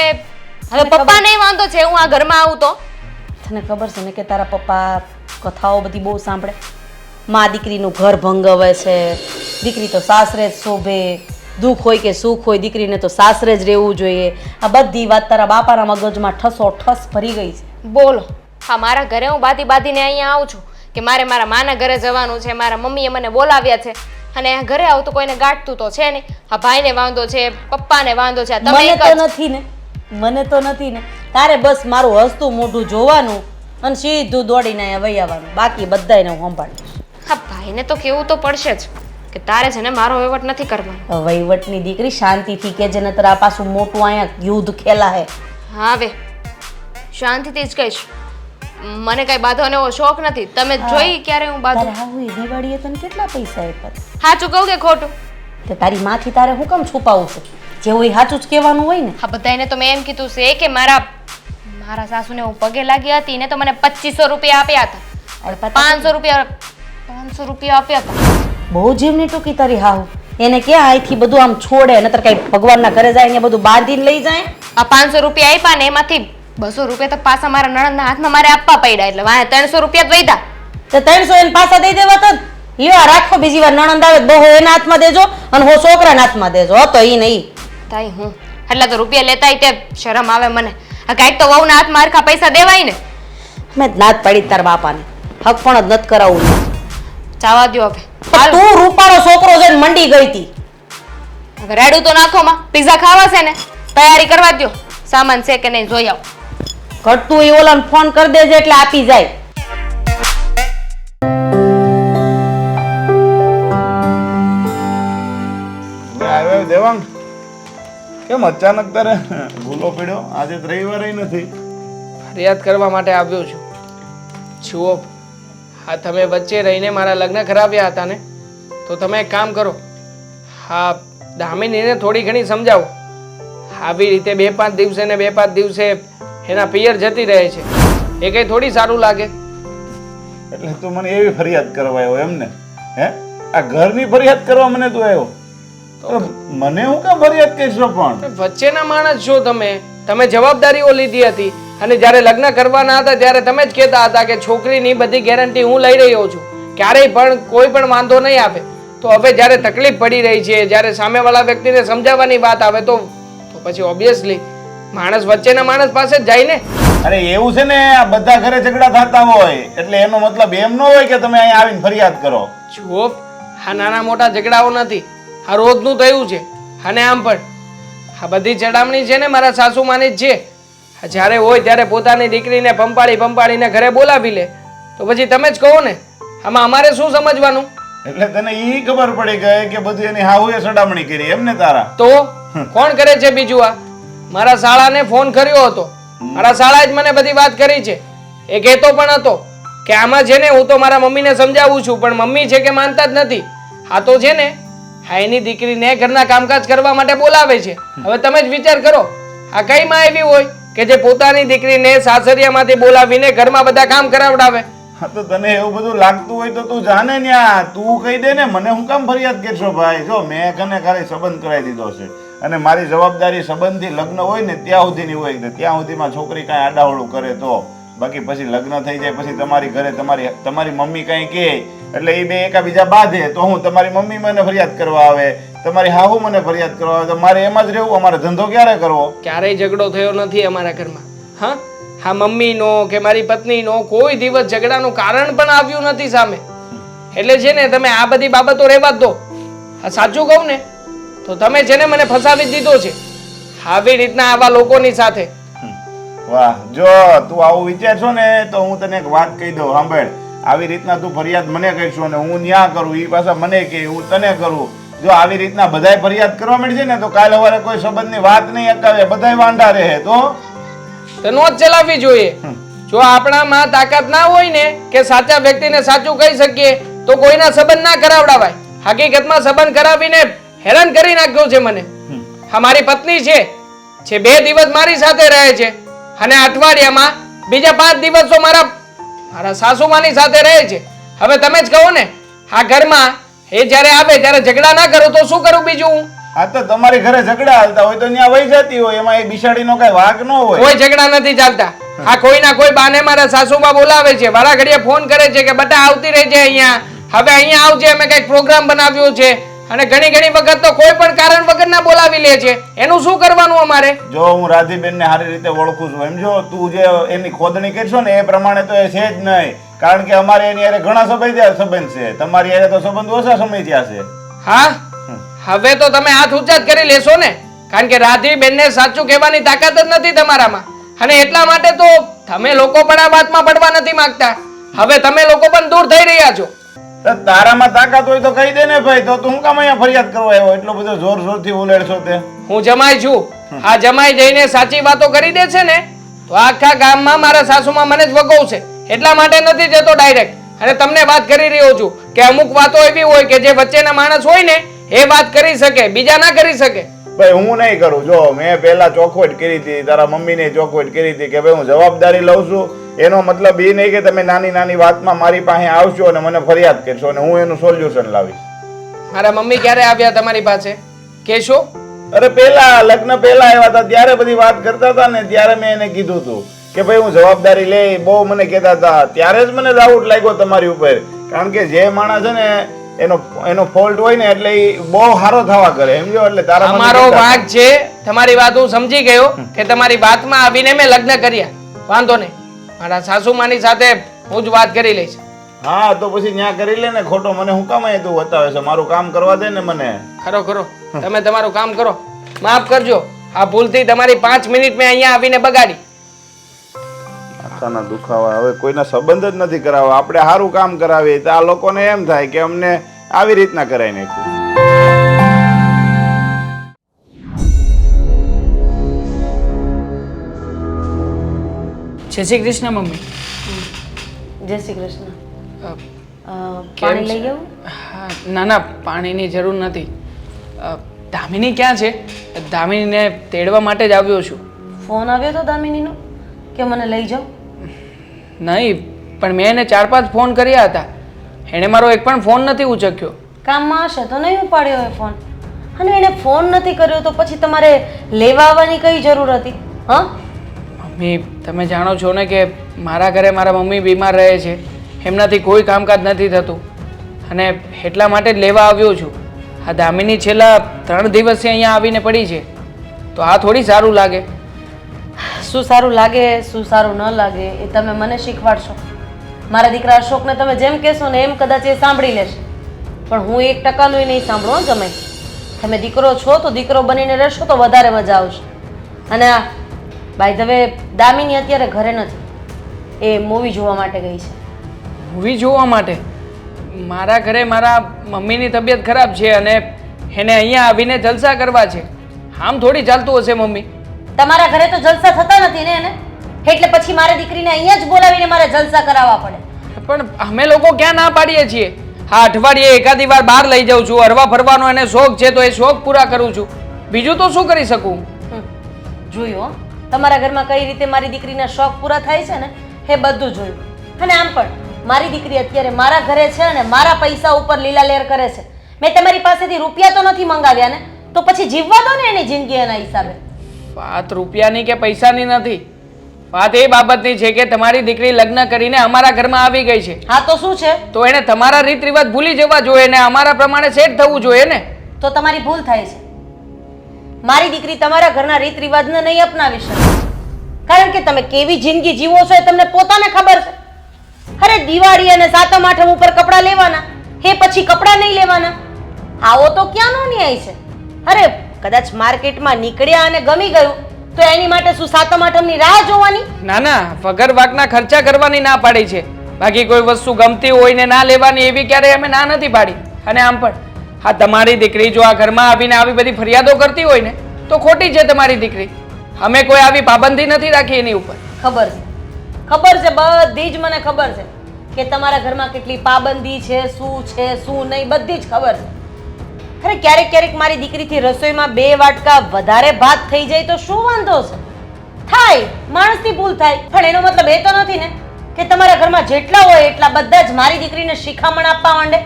હવે પપ્પાને વાંધો છે હું આ ઘરમાં આવું તો? તને ખબર છે ને કે તારા પપ્પા કથાઓ બધી બહુ સાંભળે. માં દીકરીનું ઘર ભંગવે છે, દીકરી તો સાસરે જ શોભે, દુઃખ હોય કે સુખ હોય દીકરીને તો સાસરે જ રહેવું જોઈએ. આ બધી વાત તારા બાપાના મગજમાં ઠસ ભરી ગઈ છે. બોલો, હા મારા ઘરે હું બાંધીને અહીંયા આવું છું કે મારે મારા માના ઘરે જવાનું છે, મારા મમ્મીએ મને બોલાવ્યા છે અને આ ઘરે આવું તો કોઈને ગાંઠતું તો છે નહીં. હા ભાઈને વાંધો છે, પપ્પાને વાંધો છે, તમે એક જ. મને તો નથી ને. તારે બસ મારું હસતું મોઢું જોવાનું અને સીધું દોડીને અહીંયા વહી આવવાનું. બાકી બધાયને હું સંભાળીશ. હા ભાઈને તો કેવું તો પડશે જ કે તારે છે ને મારો વહીવટ નથી કરવાનો. વહીવટની દીકરી શાંતિથી કે જે નતર આ પાછું મોટું અહીંયા યુદ્ધ ખેલા હે. હા હવે શાંતિથી જ કહીશ. મને કઈ બાંધવાનો એવો શોખ નથી. તમે જોઈ ક્યારે હું બાંધું? તારે હાવું એ દિવાળીએ તને કેટલા પૈસા આપ્યા? સાચું કહું કે ખોટું? તે તારી માથી તારે હું કેમ છુપાવું છે? જેવું એ સાચું જ કહેવાનું હોય ને. હા બધાને તો મેં એમ કીધું છે કે મારા સાસુને હું પગે લાગી હતી ને તો મને 2500 રૂપિયા આપ્યા હતા. 500 રૂપિયા આપ્યા હતા. બહુ જીવની ટૂંકી તારી હાવ. એને ક્યાં અહીંથી બધું આમ છોડે નતર કઈ ભગવાનના ઘરે જાય ને બધું બાંધીને લઈ જાય. આ 500 રૂપિયા આપ્યા ને એમાંથી 200 રૂપિયા તો પાછા મારા નણંદના હાથમાં મારે આપવા પડ્યા એટલે વાહ 300 રૂપિયા જ વધ્યા. તો 300 એને પાછા દઈ દેવા તો લ્યો રાખો, બીજી વાર નણંદ આવે બહુ એના હાથમાં દેજો અને હો છોકરાના હાથમાં દેજો. હતો ઈ નહીં તાઈ હું એટલે તો રૂપિયા લેતાય તે શરમ આવે મને. આ કાંઈક તો વહુના હાથમાં હરખા પૈસા દેવાય ને. મેં નાત પાડી તાર બાપાને, હક પણ જ નથી કરાવવું. જવા દ્યો હવે. તું રૂપાળો છોકરો જઈને મંડી ગઈ હતી. હવે રેડું તો નાખોમાં પીઝા ખાવા છે ને, તૈયારી કરવા દ્યો. સામાન છે કે નહીં જોઈ આવ. ઘટતું એ ઓલાને ફોન કરી દેજે એટલે આપી જાય. દેવાંગ કેમ અચાનક તારે ભૂલો પડ્યો? આજે તો રવિવાર નથી. ફરિયાદ કરવા માટે આવ્યો છું. જુઓ, હા તમે વચ્ચે રહીને મારા લગ્ન કરાવ્યા હતા ને, તો તમે એક કામ કરો, હા દામિનીને થોડી ઘણી સમજાવો. આવી રીતે 2-5 દિવસે ને 2-5 દિવસે એના પિયર જતી રહે છે, એ કંઈ થોડી સારું લાગે. એટલે તું મને એવી ફરિયાદ કરવા આવ્યો એમ ને? હે, આ ઘરની ફરિયાદ કરવા મને તું આવ્યો? તો મને હું કામ ફરિયાદ કહીશો? પણ વચ્ચેના માણસ છો તમે, તમે જવાબદારીઓ લીધી હતી અને જ્યારે લગ્ન કરવાના હતા ત્યારે તમે જ કહેતા હતા કે છોકરીની બધી ગેરંટી હું લઈ રહ્યો છું, ક્યારેય પણ કોઈ પણ વાંધો નહીં આવે. તો હવે જ્યારે તકલીફ પડી રહી છે, જ્યારે સામેવાળા વ્યક્તિને સમજાવવાની વાત આવે તો પછી ઓબ્વિયસલી માણસ વચ્ચેના માણસ પાસે જ જાય ને. અરે એવું છે ને, આ બધા ઘરે ઝઘડા થતા હોય એટલે એનો મતલબ એમ ન હોય કે તમે અહીંયા આવીને ફરિયાદ કરો. જુઓ, આ નાના મોટા ઝઘડાઓ નથી, આ રોજનું થયું છે. અને આમ પણ આ બધી ચડામણી છે ને મારા સાસુમાની જ છે. જ્યારે હોય ત્યારે પોતાની દીકરીને પંપાળીને ઘરે બોલાવી લે, તો પછી તમે જ કહો ને, આમાં અમારે શું સમજવાનું? એટલે તને ઈ ખબર પડી ગઈ કે બધું એની હાહુએ સડામણી કરી એમ ને તારા? તો કોણ કરે છે બીજું? આ મારા શાળાને ફોન કર્યો હતો, મારા શાળાએ જ મને બધી વાત કરી છે. એ કહેતો પણ હતો કે આમાં છે ને હું તો મારા મમ્મીને સમજાવું છું, પણ મમ્મી છે કે માનતા જ નથી. આ તો છે ને હા એની દીકરીને ઘરના કામકાજ કરવા માટે બોલાવે છે. હવે તમે જ વિચાર કરો, આ કઈ માં એવી હોય કે જે પોતાની દીકરીને સાસરિયામાંથી બોલાવીને ઘરમાં બધા કામ કરાવડાવે? હા તો તને એવું બધું લાગતું હોય તો તું જાને ન્યા તું કહી દે ને, મને હું કામ ફરિયાદ કરશો ભાઈ? જો મેં કને ખાલી સંબંધ કરાવી દીધો છે અને મારી જવાબદારી સંબંધથી લગ્ન હોય ને ત્યાં સુધીની હોય કે ત્યાં સુધીમાં છોકરી કાંઈ આડાવડું કરે તો, બાકી પછી લગ્ન થઈ જાય પછી તમારી ઘરે તમારી મમ્મી કાંઈ કહે એટલે એ બે એકાબીજા બાંધે તો હું તમારી મમ્મી મને ફરિયાદ કરવા આવે, તમારી હાહુ મને ફરિયાદ કરવા આવે, તો મારે એમ જ રહેવું? અમારે ધંધો ક્યારે કરવો? ક્યારેય ઝઘડો થયો નથી અમારા ઘરમાં. હા હા મમ્મીનો કે મારી પત્નીનો કોઈ દિવસ ઝઘડાનું કારણ પણ આવ્યું નથી સામે. એટલે છે ને તમે આ બધી બાબતો રહેવા જ દો. આ સાચું કહું ને તો તમે છે ને મને ફસાવી દીધો છે આવી રીતના આવા લોકોની સાથે. વાહ, જો તું આવું વિચારશો ને તો હું તને એક વાત કહી દઉં, સાંભળ. આવી રીતના તું ફરિયાદ મને કહીશું ને હું ન્યા કરું, એ પાછા મને કે હું તને કરું. જો આવી રીતના બધાય ફરિયાદ કરવા માંડશે ને તો કાલ સવારે કોઈ સંબંધની વાત નહીં અટકાવે, બધાય વાંઢા રહે. તો નો જ ચલાવવી જોઈએ. જો આપણામાં તાકાત ના હોય ને કે સાચા વ્યક્તિને સાચું કહી શકીએ તો કોઈના સંબંધ ના કરાવડાવાય. હકીકતમાં સંબંધ કરાવીને હેરાન કરી નાખ્યો છે મને. હા મારી પત્ની છે જે 2 દિવસ મારી સાથે રહે છે અને અઠવાડિયામાં બીજા 5 દિવસ તો મારા સાસુમાની સાથે રહે છે. હવે તમે જ કહો ને, આ ઘરમાં એ જ્યારે આવે ત્યારે ઝઘડા ના કરો તો શું કરું બીજું હું? આ તો તમારી ઘરે ઝઘડા હાલતા હોય તો ત્યાં વહી જતી હોય, એમાં એ બિસાડીનો કઈ વાંક ન હોય. કોઈ ઝઘડા નથી ચાલતા. આ કોઈના કોઈ બાને મારા સાસુમાં બોલાવે છે, વારા ઘડીએ ફોન કરે છે કે બટા આવતી રહેજે અહીંયા, હવે અહીંયા આવજે, અમે કઈક પ્રોગ્રામ બનાવ્યો છે. અને ઘણી વખત તો કોઈ પણ કારણ વગર ના બોલાવી લે છે. એનું શું કરવાનું અમારે? જો હું રાધીબેન ને સારી રીતે ઓળખું છું, એમ જો તું જે એની ખોદણી કરશો ને એ પ્રમાણે તો એ છે જ નહીં. કારણ કે અમારે એની હારે ઘણા સંબંધ છે, તમારી હારે તો સંબંધ ઓછા સમય થયા છે. હા હવે તો તમે હાથ ઊંચા જ કરી લેશો ને, કારણ કે રાધીબેન ને સાચું કહેવાની તાકાત જ નથી તમારામાં. અને એટલા માટે તો તમે લોકો પણ આ વાતમાં પડવા નથી માંગતા. હવે તમે લોકો પણ દૂર થઈ રહ્યા છો. તારામાં તાકાત હોય તો કહી દે ને ભાઈ, તો તું કામ અહીંયા ફરિયાદ કરવા આવ્યો? એટલો બધો જોરથી ઉલેડશો તે? હું જમાઈ છું. આ જમાઈ જઈને સાચી વાતો કરી દે છે ને તો આખા ગામમાં મારા સાસુમાં મને જ વગોવશે. એટલા માટે નથી જતો ડાયરેક્ટ. અને તમને વાત કરી રહ્યો છું કે અમુક વાતો એવી હોય કે જે વચ્ચેના માણસ હોય ને એ વાત કરી શકે, બીજા ના કરી શકે. ભાઈ હું નહીં કરું. જો મેં પહેલા ચોખવટ કરી હતી, તારા મમ્મીને ચોખવટ કરી હતી કે ભાઈ હું જવાબદારી લઉં છું. એનો મતલબ એ નહીં કે તમે નાની વાતમાં મારી પાસે આવશો અને મને ફરિયાદ કરશો અને હું એનું સોલ્યુશન લાવીશ. મારા મમ્મી ક્યારે આવ્યા તમારી પાસે કેશો? અરે પહેલા લગ્ન પહેલા આવ્યા હતા ત્યારે બધી વાત કરતા હતા ને ત્યારે મેં એને કીધું હતું કે ભાઈ હું જવાબદારી લે, બહુ મને કહેતા હતા. ત્યારે જ મને ડાઉટ લાગ્યો તમારી ઉપર, કારણ કે જે માણસ છે ને એનો ફોલ્ટ હોય ને એટલે એ બહુ સારો થવા કરે, સમજો? એટલે તારા અમારો વાંક છે. તમારી વાત હું સમજી ગયો કે તમારી વાતમાં આવીને મેં લગ્ન કર્યા, વાંધો નહીં. મારા સાસુમાની સાથે હું જ વાત કરી લઈશ. હા તો પછી ત્યાં કરી લે ને, ખોટો મને હું કામ અહીં તું બતાવે છે? મારું કામ કરવા દે ને મને. ખરો તમે તમારું કામ કરો. માફ કરજો, આ ભૂલથી તમારી 5 મિનિટ મેં અહીંયા આવીને બગાડી. માથાના દુખાવા, હવે કોઈના સંબંધ જ નથી કરાવવા. આપણે સારું કામ કરાવીએ તો આ લોકોને એમ થાય કે અમને આવી રીતના કરાવી નાખ્યું. જય શ્રી કૃષ્ણ મમ્મી. જય શ્રી કૃષ્ણ. પાણી લઈ આવું? હા, ના ના, પાણીની જરૂર નથી. દામિની ક્યાં છે? દામિનીને તેડવા માટે જ આવ્યો છું. ફોન આવ્યો તો દામિનીનો કે મને લઈ જાઓ? નહીં, પણ મેં એને 4-5 ફોન કર્યા હતા. એણે મારો એક પણ ફોન નથી ઉચક્યો. કામમાં હશે તો નહીં ઉપાડ્યો હોય ફોન. અને એણે ફોન નથી કર્યો તો પછી તમારે લેવા આવવાની કઈ જરૂર હતી? હા, મમ્મી, તમે જાણો છો ને કે મારા ઘરે મારા મમ્મી બીમાર રહે છે. એમનાથી કોઈ કામકાજ નથી થતું અને એટલા માટે જ લેવા આવ્યો છું. આ દામિની છેલ્લા 3 દિવસથી અહીંયા આવીને પડી છે, તો આ થોડી સારું લાગે. શું સારું લાગે શું સારું ન લાગે એ તમે મને શીખવાડશો. મારા દીકરા અશોકને તમે જેમ કહેશો ને એમ કદાચ એ સાંભળી લેશે, પણ હું 1%નું નહીં સાંભળો જમાઈ. તમે દીકરો છો તો દીકરો બનીને રહેશો તો વધારે મજા આવશે. અને આ બાય ધ વે દામિની અત્યારે ઘરે નથી, એ મૂવી જોવા માટે ગઈ છે. મૂવી જોવા માટે? મારા ઘરે મારા મમ્મીની તબિયત ખરાબ છે અને એને અહીંયા આવીને જલસા કરવા છે. આમ થોડી ચાલતું હશે મમ્મી. તમારા ઘરે તો જલસા થતા નથી ને એને, એટલે પછી મારી દીકરીને અહીંયા જ બોલાવીને મારે જલસા કરાવવા પડે. પણ અમે લોકો ક્યાં ના પાડીએ છીએ? હા, અઠવાડિયે એકાદી વાર બહાર લઈ જાઉં છું. હરવા ફરવાનો એને શોખ છે તો એ શોખ પૂરા કરું છું. બીજું તો શું કરી શકું? જોયું તમારા ઘરમાં કઈ રીતે મારી દીકરીના શોખ પૂરા થાય છે ને એ બધું જોયું. અને આમ પણ મારી દીકરી અત્યારે મારા ઘરે છે અને મારા પૈસા ઉપર લીલા લેર કરે છે. મેં તમારી પાસેથી રૂપિયા તો નથી મંગાવ્યા ને, તો પછી જીવવા દો ને એની જિંદગી એના હિસાબે. વાત રૂપિયાની કે પૈસાની નથી. વાત એ બાબતની છે કે તમારી દીકરી લગ્ન કરીને અમારા ઘરમાં આવી ગઈ છે. હા તો શું છે? તો એને તમારા રીત રિવાજ ભૂલી જવા જોઈએ ને અમારા પ્રમાણે સેટ થવું જોઈએ ને. તો તમારી ભૂલ થાય છે. મારી દીકરી તમારા ઘરના રીત રિવાજને નહીં અપનાવી શકે, કારણ કે તમે કેવી જિંદગી જીવો છો એ તમને પોતાને ખબર છે. અરે દિવાળી અને 7મ 8મ ઉપર કપડાં લેવાના, એ પછી કપડાં નહીં લેવાના, આવો તો ક્યાંનો ન્યાય છે? અરે કદાચ માર્કેટમાં નીકળ્યા અને ગમી ગયું તો એની માટે શું 7મ 8મની રાહ જોવાની? ના ના, વગર વાકના ખર્ચા કરવાની ના પાડી છે. બાકી કોઈ વસ્તુ ગમતી હોય ને ના લેવાની એવી ક્યારેય અમે ના નથી પાડી. અને આમ પણ હા, તમારી દીકરી જો આ ઘરમાં આવીને આવી બધી ફરિયાદો કરતી હોય ને તો ખોટી છે તમારી દીકરી. અમે કોઈ આવી પાબંદી નથી રાખી એની ઉપર. ખબર છે બધી જ મને ખબર છે કે તમારા ઘરમાં કેટલી પાબંદી છે, શું છે શું નહીં, બધી જ ખબર છે. અરે ક્યારેક ક્યારેક મારી દીકરીથી રસોઈમાં 2 વાટકા વધારે ભાત થઈ જાય તો શું વાંધો છે? થાય, માણસની ભૂલ થાય, પણ એનો મતલબ એ તો નથી ને કે તમારા ઘરમાં જેટલા હોય એટલા બધા જ મારી દીકરીને શિખામણ આપવા માંડે.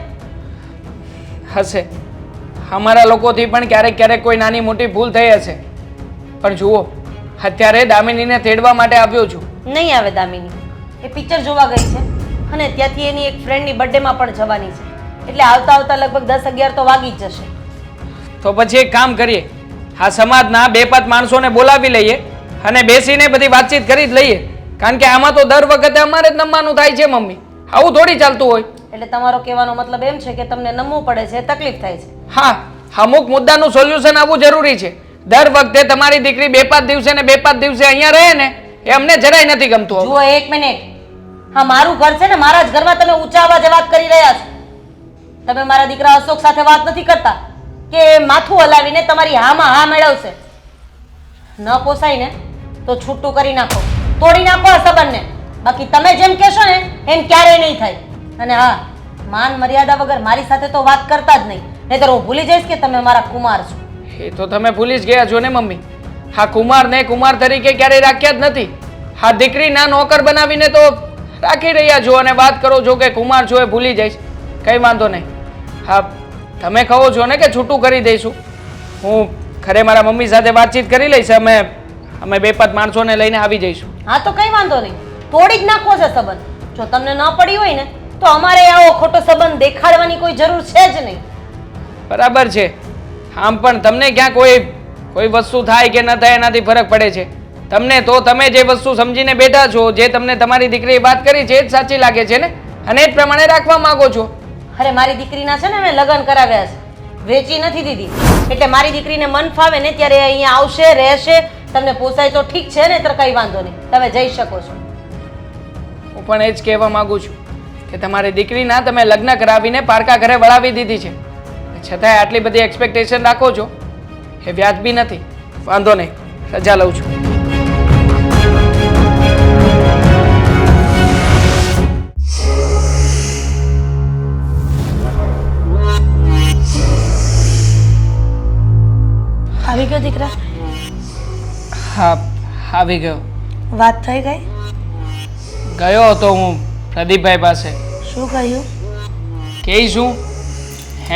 હશે, અમારા લોકોથી પણ ક્યારેક ક્યારેક કોઈ નાની મોટી ભૂલ થઈ હશે, પણ જુઓ અત્યારે દામિનીને તેડવા માટે આવ્યો છું. નહીં આવે દામિની, એ પિક્ચર જોવા ગઈ છે અને ત્યાંથી એની એક ફ્રેન્ડની બર્થડેમાં પણ જવાની છે, એટલે આવતા આવતા લગભગ 10-11 તો વાગી જ જશે. તો પછી એક કામ કરીએ, આ સમાજના 2-5 માણસોને બોલાવી લઈએ અને બેસીને બધી વાતચીત કરી જ લઈએ, કારણ કે આમાં તો દર વખતે અમારે જ નમવાનું થાય છે મમ્મી. આવું થોડી ચાલતું હોય. એટલે તમારો કહેવાનો મતલબ એમ છે કે તમને નમવું પડે છે, તકલીફ થાય છે. હા, અમુક મુદ્દાનું સોલ્યુશન આવવું જરૂરી છે. દર વખતે તમારી દીકરી 2-5 દિવસે ને 2-5 દિવસે અહીંયા રહે ને એ અમને જરાય નથી ગમતું. જુઓ 1 મિનિટ, હા મારું ઘર છે ને, મારા જ ઘરમાં તમે ઊંચા અવાજે વાત કરી રહ્યા છો. તમે મારા દીકરા અશોક સાથે વાત નથી કરતા કે માથું હલાવીને તમારી હામાં હા મેળવશે. ન પોસાય ને તો છૂટું કરી નાખો, તોડી નાખો આ સંબંધને. બાકી તમે જેમ કહેશો ને એમ ક્યારેય નહીં થાય. અને હા, માન મર્યાદા વગર મારી સાથે તો વાત કરતા જ નહીં, નહીંતર હું ભૂલી જઈશ કે તમે મારા કુમાર છો. એ તો તમે ભૂલી જ ગયા છો ને મમ્મી. હા, કુમારને કુમાર તરીકે ક્યારેય રાખ્યા જ નથી. હા, દીકરીના નોકર બનાવીને તો રાખી રહ્યા છો અને વાત કરો છો કે કુમાર છો એ ભૂલી જઈશ. કંઈ વાંધો નહીં. હા, તમે કહો છો ને કે છૂટું કરી દઈશું. હું ખરે મારા મમ્મી સાથે વાતચીત કરી લઈશ. અમે 2-5 માણસોને લઈને આવી જઈશું. હા તો કંઈ વાંધો નહીં, તોડી જ નાખવો છે સંબંધ. જો તમને ન પડી હોય ને તો અમારે આવો ખોટો સંબંધ દેખાડવાની કોઈ જરૂર છે જ નહીં. બરાબર છે. આમ પણ તમને ક્યાં કોઈ વસ્તુ થાય કે ન થાય એનાથી ફરક પડે છે? તમને તો તમે જે વસ્તુ સમજીને બેઠા છો, જે તમને તમારી દીકરીએ વાત કરી છે એ જ સાચી લાગે છે ને, અને એ જ પ્રમાણે રાખવા માંગો છો. અરે મારી દીકરીના છે ને મેં લગ્ન કરાવ્યા છે, વેચી નથી દીધી. એટલે મારી દીકરીને મન ફાવે ને ત્યારે અહીંયા આવશે, રહેશે. તમને પોસાય તો ઠીક છે ને, તો કંઈ વાંધો નહીં, તમે જઈ શકો છો. હું પણ એ જ કહેવા માંગુ છું કે તમારી દીકરીના તમે લગ્ન કરાવીને પારકા ઘરે વળાવી દીધી છે, છતાંય આટલી બધી એક્સપેક્ટેશન રાખો છો એ વ્યાજબી નથી. વાંધો નહીં, રજા લઉં છું. આવી ગયો દીકરા? હા આવી ગયો. વાત થઈ ગઈ? ગયો હતો હું પ્રદીપભાઈ પાસે. શું કહ્યું? કે શું,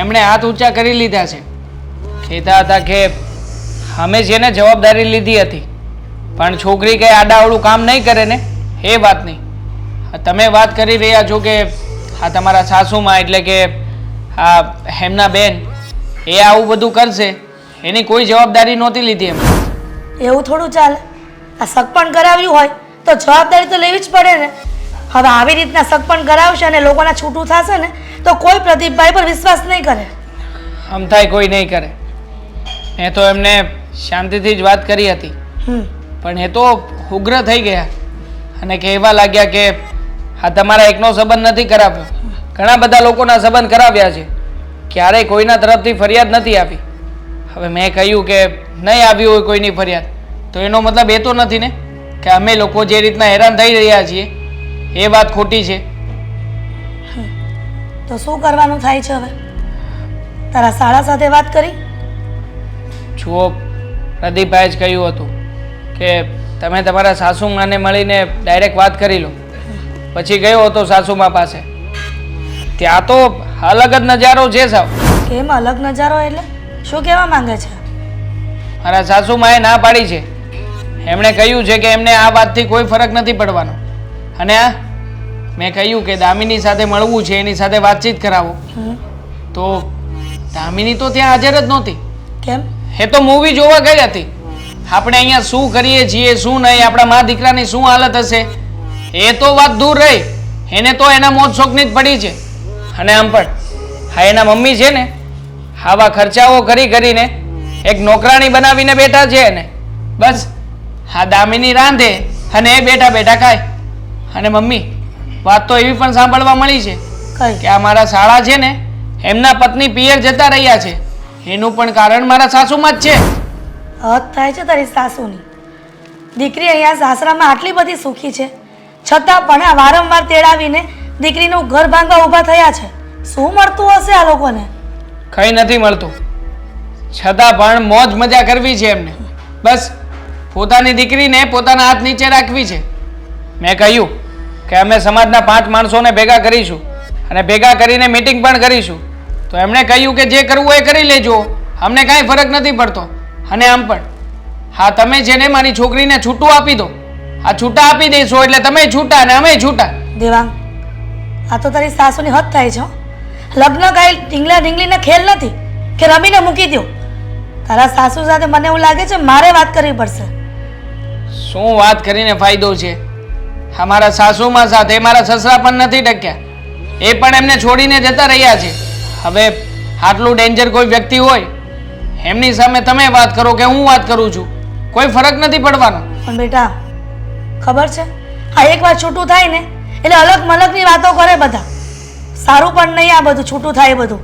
એમણે હાથ ઊંચા કરી લીધા છે. કહેતા હતા કે અમે જેને જવાબદારી લીધી હતી પણ છોકરી કંઈ આડાઅવળું કામ નહીં કરે ને એ વાતની. તમે વાત કરી રહ્યા છો કે આ તમારા સાસુમાં એટલે કે આ એમના બેન એ આવું બધું કરશે, એની કોઈ જવાબદારી નહોતી લીધી એમ. એવું થોડું ચાલે? આ સગપણ કરાવ્યું હોય તો જવાબદારી તો લેવી જ પડે ને. હવે આવી રીતના સગપણ કરાવશે અને લોકોના છૂટું થશે ને તો કોઈ પ્રદીપભાઈ પર વિશ્વાસ નહીં કરે. આમ થાય કોઈ નહીં કરે. મેં તો એમને શાંતિથી જ વાત કરી હતી પણ એ તો ઉગ્ર થઈ ગયા અને કહેવા લાગ્યા કે આ તમારા એકનો સંબંધ નથી કરાવ્યો, ઘણા બધા લોકોના સંબંધ કરાવ્યા છે, ક્યારેય કોઈના તરફથી ફરિયાદ નથી આપી. હવે મેં કહ્યું કે નહીં આવી હોય કોઈની ફરિયાદ તો એનો મતલબ એ તો નથી ને કે અમે લોકો જે રીતના હેરાન થઈ રહ્યા છીએ એ વાત ખોટી છે. તો શું કરવાનું થાય છે હવે? તારા શાળા સાથે વાત કરી? જુઓ, પ્રદીપભાઈએ જ કહ્યું હતું કે તમે તમારા સાસુમાને મળીને ડાયરેક્ટ વાત કરી લો. પછી ગયો હતો સાસુમા પાસે, ત્યાં તો અલગ જ નજારો છે સાવ. કેમ અલગ નજારો એટલે? શું કહેવા માંગે છે? મારા સાસુમાએ ના પાડી છે. એમણે કહ્યું છે કે એમને આ વાતથી કોઈ ફરક નથી પડવાનો. અને આ મેં કહ્યું કે દામિની સાથે મળવું છે, એની સાથે વાતચીત કરાવો. તો દામિની તો ત્યાં હાજર જ નહોતી. કેમ? એ તો મૂવી જોવા ગઈ હતી. આપણે અહીંયા શું કરીએ છીએ શું નહીં, આપણા મા દીકરાની શું હાલત હશે એ તો વાત દૂર રહી, એને તો એના મોજ શોખની જ પડી છે. અને આમ પણ હા એના મમ્મી છે ને આવા ખર્ચાઓ કરી કરીને એક નોકરાણી બનાવીને બેઠા છે એને. બસ હા દામિની રાંધે અને એ બેઠા બેઠા ખાય. અને મમ્મી વાત તો એવી પણ સાંભળવા મળી છે કઈ? કે આ મારા શાળા છે ને એમના પત્ની પિયર જતા રહ્યા છે, એનું પણ કારણ મારા સાસુમાં જ છે. હદ થાય છે તારી સાસુની. દીકરી અહીંયા સાસરામાં આટલી બધી સુખી છે છતાં પણ આ વારંવાર તેડાવીને દીકરીનું ઘર ભાંગવા ઊભા થયા છે. શું મળતું હશે આ લોકોને? કંઈ નથી મળતું, છતાં પણ મોજ મજા કરવી છે એમને. બસ પોતાની દીકરીને પોતાના હાથ નીચે રાખવી છે. મેં કહ્યું કે અમે સમાજના 5 માણસોને ભેગા કરીશું અને ભેગા કરીને મીટિંગ પણ કરીશું. તો એમણે કહ્યું કે જે કરવું એ કરી લેજો, અમને કાંઈ ફરક નથી પડતો. અને આમ પણ હા તમે છે ને મારી છોકરીને છૂટું આપી દો, આ છૂટા આપી દઈશો એટલે તમે છૂટા અને અમે છૂટા. દેવાંગ, આ તો તારી સાસુની હદ થાય છે હો. લગ્ન કાંઈ ઢીંગલા ઢીંગલીના ખેલ નથી કે રમીને મૂકી દો. તારા સાસુ સાથે મને એવું લાગે છે મારે વાત કરવી પડશે. શું વાત કરીને ફાયદો છે? અમારા સાસુમાં સાથે મારા સસરા પણ નથી ટક્યા, એ પણ એમને છોડીને જતા રહ્યા છે. હવે આટલું ડેન્જર કોઈ વ્યક્તિ હોય એમની સામે તમે વાત કરો કે હું વાત કરું છું, કોઈ ફરક નથી પડવાનો. પણ બેટા ખબર છે આ એકવાર છૂટું થાય ને એટલે અલગ મલગની વાતો કરે બધા. સારું પણ નહીં આ બધું છૂટું થાય એ બધું.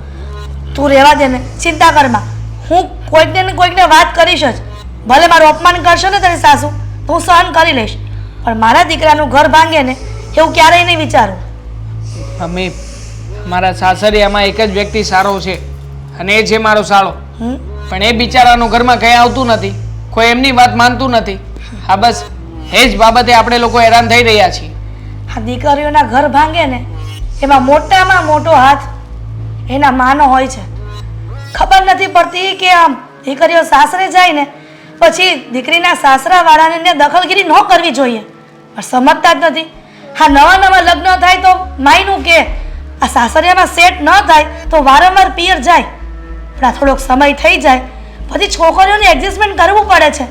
તું રહેવા દે ને, ચિંતા કરમાં. હું કોઈકને ને કોઈકને વાત કરીશ જ. ભલે મારું અપમાન કરશે ને તારી સાસુ તો હું સહન કરી લઈશ, પણ મારા દીકરાનું ઘર ભાંગે ને એવું ક્યારેય નહીં વિચારું. મમ્મી મારા સાસરિયામાં એક જ વ્યક્તિ સારો છે અને એ છે મારો સાળો. પણ એ બિચારાનું ઘરમાં કંઈ આવતું નથી, કોઈ એમની વાત માનતું નથી. હા બસ એ જ બાબતે આપણે લોકો હેરાન થઈ રહ્યા છીએ. આ દીકરીઓના ઘર ભાંગે ને એમાં મોટામાં મોટો હાથ એના માનો હોય છે. ખબર નથી પડતી કે આમ દીકરીઓ સાસરે જાય ને પછી દીકરીના સાસરાવાળાને દખલગીરી ન કરવી જોઈએ, પણ સમજતા જ નથી. હા નવા નવા લગ્ન થાય તો માયનું કે આ સાસરિયામાં સેટ ન થાય તો વારંવાર પિયર જાય. પણ આ થોડોક સમય થઈ જાય બધી છોકરીઓને એડજસ્ટમેન્ટ કરવું પડે છે.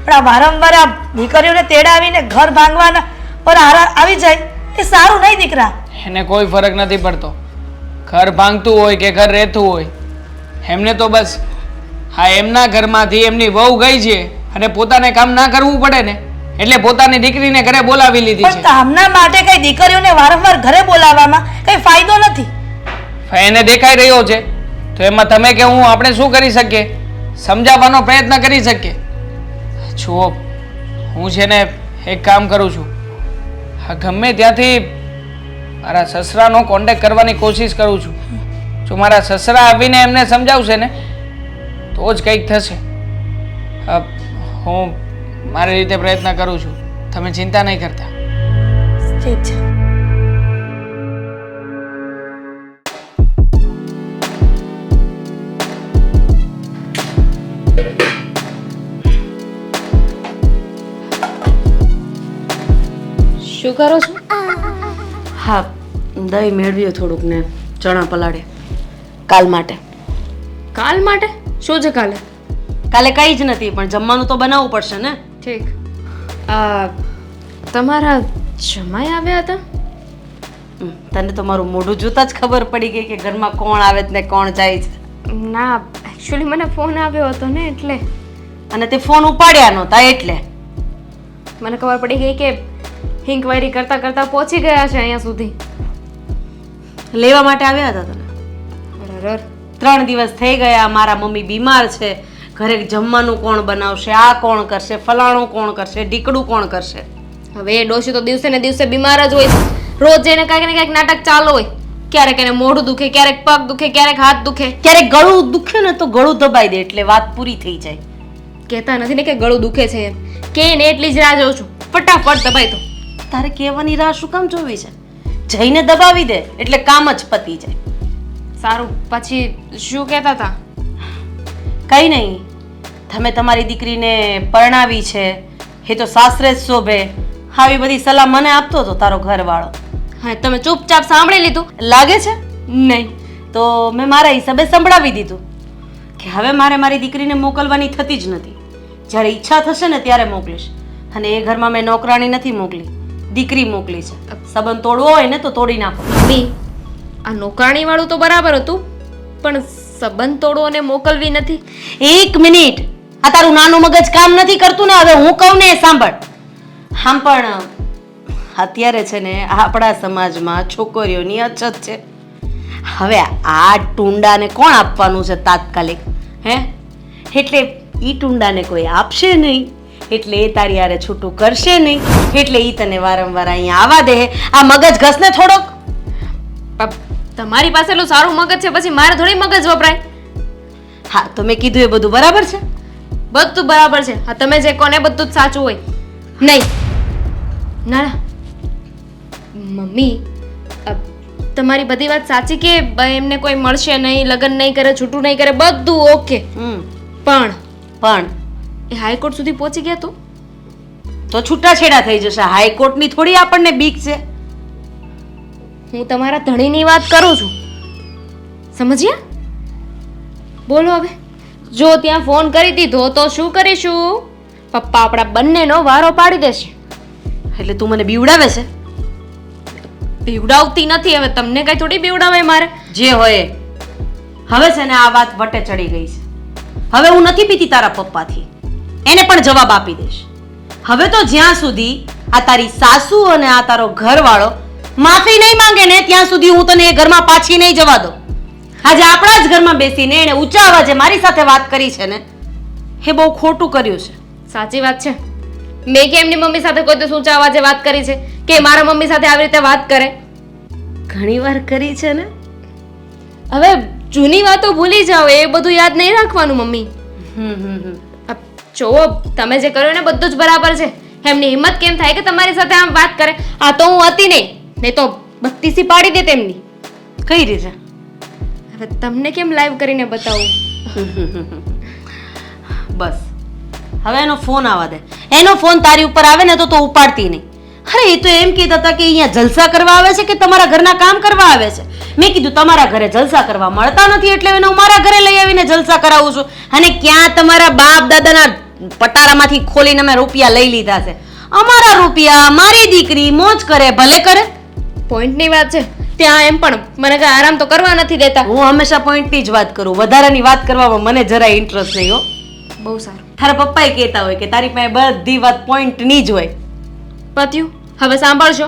પણ આ વારંવાર આ દીકરીઓને તેડાવીને ઘર ભાંગવાના પર આવી જાય એ સારું નહીં દીકરા. એને કોઈ ફરક નથી પડતો, ઘર ભાંગતું હોય કે ઘર રહેતું હોય. એમને તો બસ હા એમના ઘરમાંથી એમની વહુ ગઈ છે અને પોતાને કામ ના કરવું પડે ને એટલે પોતાની દીકરીને ઘરે બોલાવી લીધી પણ છે. કામના માટે કઈ દીકરીઓને વારંવાર ઘરે બોલાવવામાં કઈ ફાયદો નથી. એને દેખાઈ રહ્યો છે તો એમાં તમે કે હું આપણે શું કરી શકીએ? સમજાવવાનો પ્રયત્ન કરી શકીએ. જુઓ હું છે ને એક કામ કરું છું, હા ગમે ત્યાંથી મારા સસરાનો કોન્ટેક્ટ કરવાની કોશિશ કરું છું. જો મારા સસરા આવીને એમને સમજાવશે ને તો જ કંઈક થશે. હું મારી રીતે પ્રયત્ન કરું છું, તમે ચિંતા નહીં કરતા. ઠીક છે. શું કરો છો? હા, દહીં મેળવ્યું થોડુંક ને ચણા પલાળ્યા કાલ માટે. કાલ માટે? શું છે કાલે? કાલે કંઈ જ નથી, પણ જમવાનું તો બનાવવું પડશે ને. ઠીક. તમારા જમાઈ આવ્યા હતા? તને તો મારું મોઢું જોતા જ ખબર પડી ગઈ કે ઘરમાં કોણ આવે છે ને કોણ જાય છે. ના, એકચ્યુઅલી મને ફોન આવ્યો હતો ને એટલે. અને તે ફોન ઉપાડ્યા નહોતા એટલે. મને ખબર પડી ગઈ કે ઇન્ક્વાયરી કરતા કરતા પહોંચી ગયા છે અહીંયા સુધી. લેવા માટે આવ્યા હતા તને. અરર. 3 દિવસ થઈ ગયા, મારા મમ્મી બીમાર છે, ઘરે જમવાનું કોણ બનાવશે, આ કોણ કરશે, ફલાણું કોણ કરશે, ઢીકડું કોણ કરશે. હવે એ ડોશી તો દિવસે ને દિવસે બીમાર જ હોય છે. રોજ જઈને કાંઈક ને કાંઈક નાટક ચાલુ હોય. ક્યારેક એને મોઢું દુખે, ક્યારેક પગ દુખે, ક્યારેક હાથ દુખે. ક્યારેક ગળું દુખે ને તો ગળું દબાઈ દે એટલે વાત પૂરી થઈ જાય. કહેતા નથી ને કે ગળું દુખે છે એમ. કે ને એટલી જ રાહ જોઉં છું, ફટાફટ દબાઈ દો. તારે કહેવાની રાહ શું કામ જોવી છે? જઈને દબાવી દે એટલે કામ જ પતી જાય. સારું, પછી શું કહેતા હતા? કંઈ નહીં, તમે તમારી દીકરીને પરણાવી છે એ તો સાસરે જ શોભે, આવી બધી સલાહ મને આપતો હતો તારો ઘરવાળો. હા, તમે ચૂપચાપ સાંભળી લીધું? લાગે છે નહીં. તો મેં મારા હિસાબે સંભળાવી દીધું કે હવે મારે મારી દીકરીને મોકલવાની થતી જ નથી. જ્યારે ઈચ્છા થશે ને ત્યારે મોકલીશ. અને એ ઘરમાં મેં નોકરાણી નથી મોકલી, દીકરી મોકલી છે. સંબંધ તોડવો હોય ને તો તોડી નાખો. મમ્મી, આ નોકરાણી વાળું તો બરાબર હતું, પણ સંબંધ તોડવો અને મોકલવી નથી. 1 મિનિટ, આ તારું નાનું મગજ કામ નથી કરતું ને? હવે હું કહું ને એ સાંભળ. આમ પણ અત્યારે છે ને આપણા સમાજમાં છોકરીઓની અછત છે. હવે આ ટુંડાને કોણ આપવાનું છે તાત્કાલિક? હે, એટલે ઈ ટુંડાને કોઈ આપશે નહીં, એટલે એ તારી હારે છૂટું કરશે નહીં, એટલે ઈ તને વારંવાર અહીંયા આવવા દે. આ મગજ ઘસને થોડોક. તમારી પાસે એટલું સારું મગજ છે, પછી મારે થોડી મગજ વપરાય? હા, તો મેં કીધું એ બધું બરાબર છે? બધું બરાબર છે. હા, તમે જે કોને બધું જ સાચું હોય. નહીં, ના ના મમ્મી, તમારી બધી વાત સાચી કે એમને કોઈ મળશે નહીં, લગ્ન નહીં કરે, છૂટું નહીં કરે, બધું ઓકે. પણ એ હાઈકોર્ટ સુધી પહોંચી ગયા તો છૂટાછેડા થઈ જશે. હાઈકોર્ટની થોડી આપણને બીક છે. હું તમારા ધણીની વાત કરું છું, સમજ્યા? બોલો હવે, જો ત્યાં ફોન કરી દીધો તો શું કરીશું? પપ્પા આપણા બંનેનો વારો પાડી દેશે. એટલે તું મને બીવડાવે છે? બીવડાવતી નથી. હવે તમને કઈ થોડી બીવડાવે મારે. જે હોય હવે છે ને આ વાત વટે ચડી ગઈ છે. હવે હું નથી પીતી તારા પપ્પાથી, એને પણ જવાબ આપી દઈશ. હવે તો જ્યાં સુધી આ તારી સાસુ અને આ તારો ઘરવાળો માફી નહીં માંગે ને ત્યાં સુધી હું તને એ ઘરમાં પાછી નહીં જવા દઉં. આજે આપણા જ ઘરમાં બેસીને એને ઊંચા અવાજે મારી સાથે વાત કરી છે ને, એ બહુ ખોટું કર્યું છે. સાચી વાત છે. મેં કે એમની મમ્મી સાથે કોઈ તો ઊંચા અવાજે વાત કરી છે કે મારા મમ્મી સાથે આવી રીતે વાત કરે? ઘણી વાર કરી છે ને. હવે જૂની વાતો ભૂલી જાઓ, એ બધું યાદ નહીં રાખવાનું મમ્મી. જોવો, તમે જે કર્યું ને બધું જ બરાબર છે. એમની હિંમત કેમ થાય કે તમારી સાથે આમ વાત કરે? આ તો હું હતી નહીં તો બત્તીસી પાડી દે તેમની. કઈ રીતે? હવે તમને કેમ લાઈવ કરીને બતાવું? બસ હવે એનો ફોન આવવા દે. એનો ફોન તારી ઉપર આવે ને તો ઉપાડતી નહીં. અરે એ તો એમ કહેતા હતા કે અહીંયા જલસા કરવા આવે છે કે તમારા ઘરના કામ કરવા આવે છે. મેં કીધું તમારા ઘરે જલસા કરવા મળતા નથી એટલે એને હું મારા ઘરે લઈ આવીને જલસા કરાવું છું. અને ક્યાં તમારા બાપ દાદાના પટારામાંથી ખોલીને મેં રૂપિયા લઈ લીધા છે? અમારા રૂપિયા, મારી દીકરી મોજ કરે, ભલે કરે. પોઈન્ટની વાત છે. ત્યાં એમ પણ મને કઈ આરામ તો કરવા નથી દેતા. હું હંમેશા પોઈન્ટની જ વાત કરું, વધારાની વાત કરવામાં મને જરાય ઇન્ટરેસ્ટ નહીં હો. બહુ સારું. તારા પપ્પાએ કહેતા હોય કે તારી પાસે બધી વાત પોઈન્ટની જ હોય. પત્યું. હવે સાંભળજો.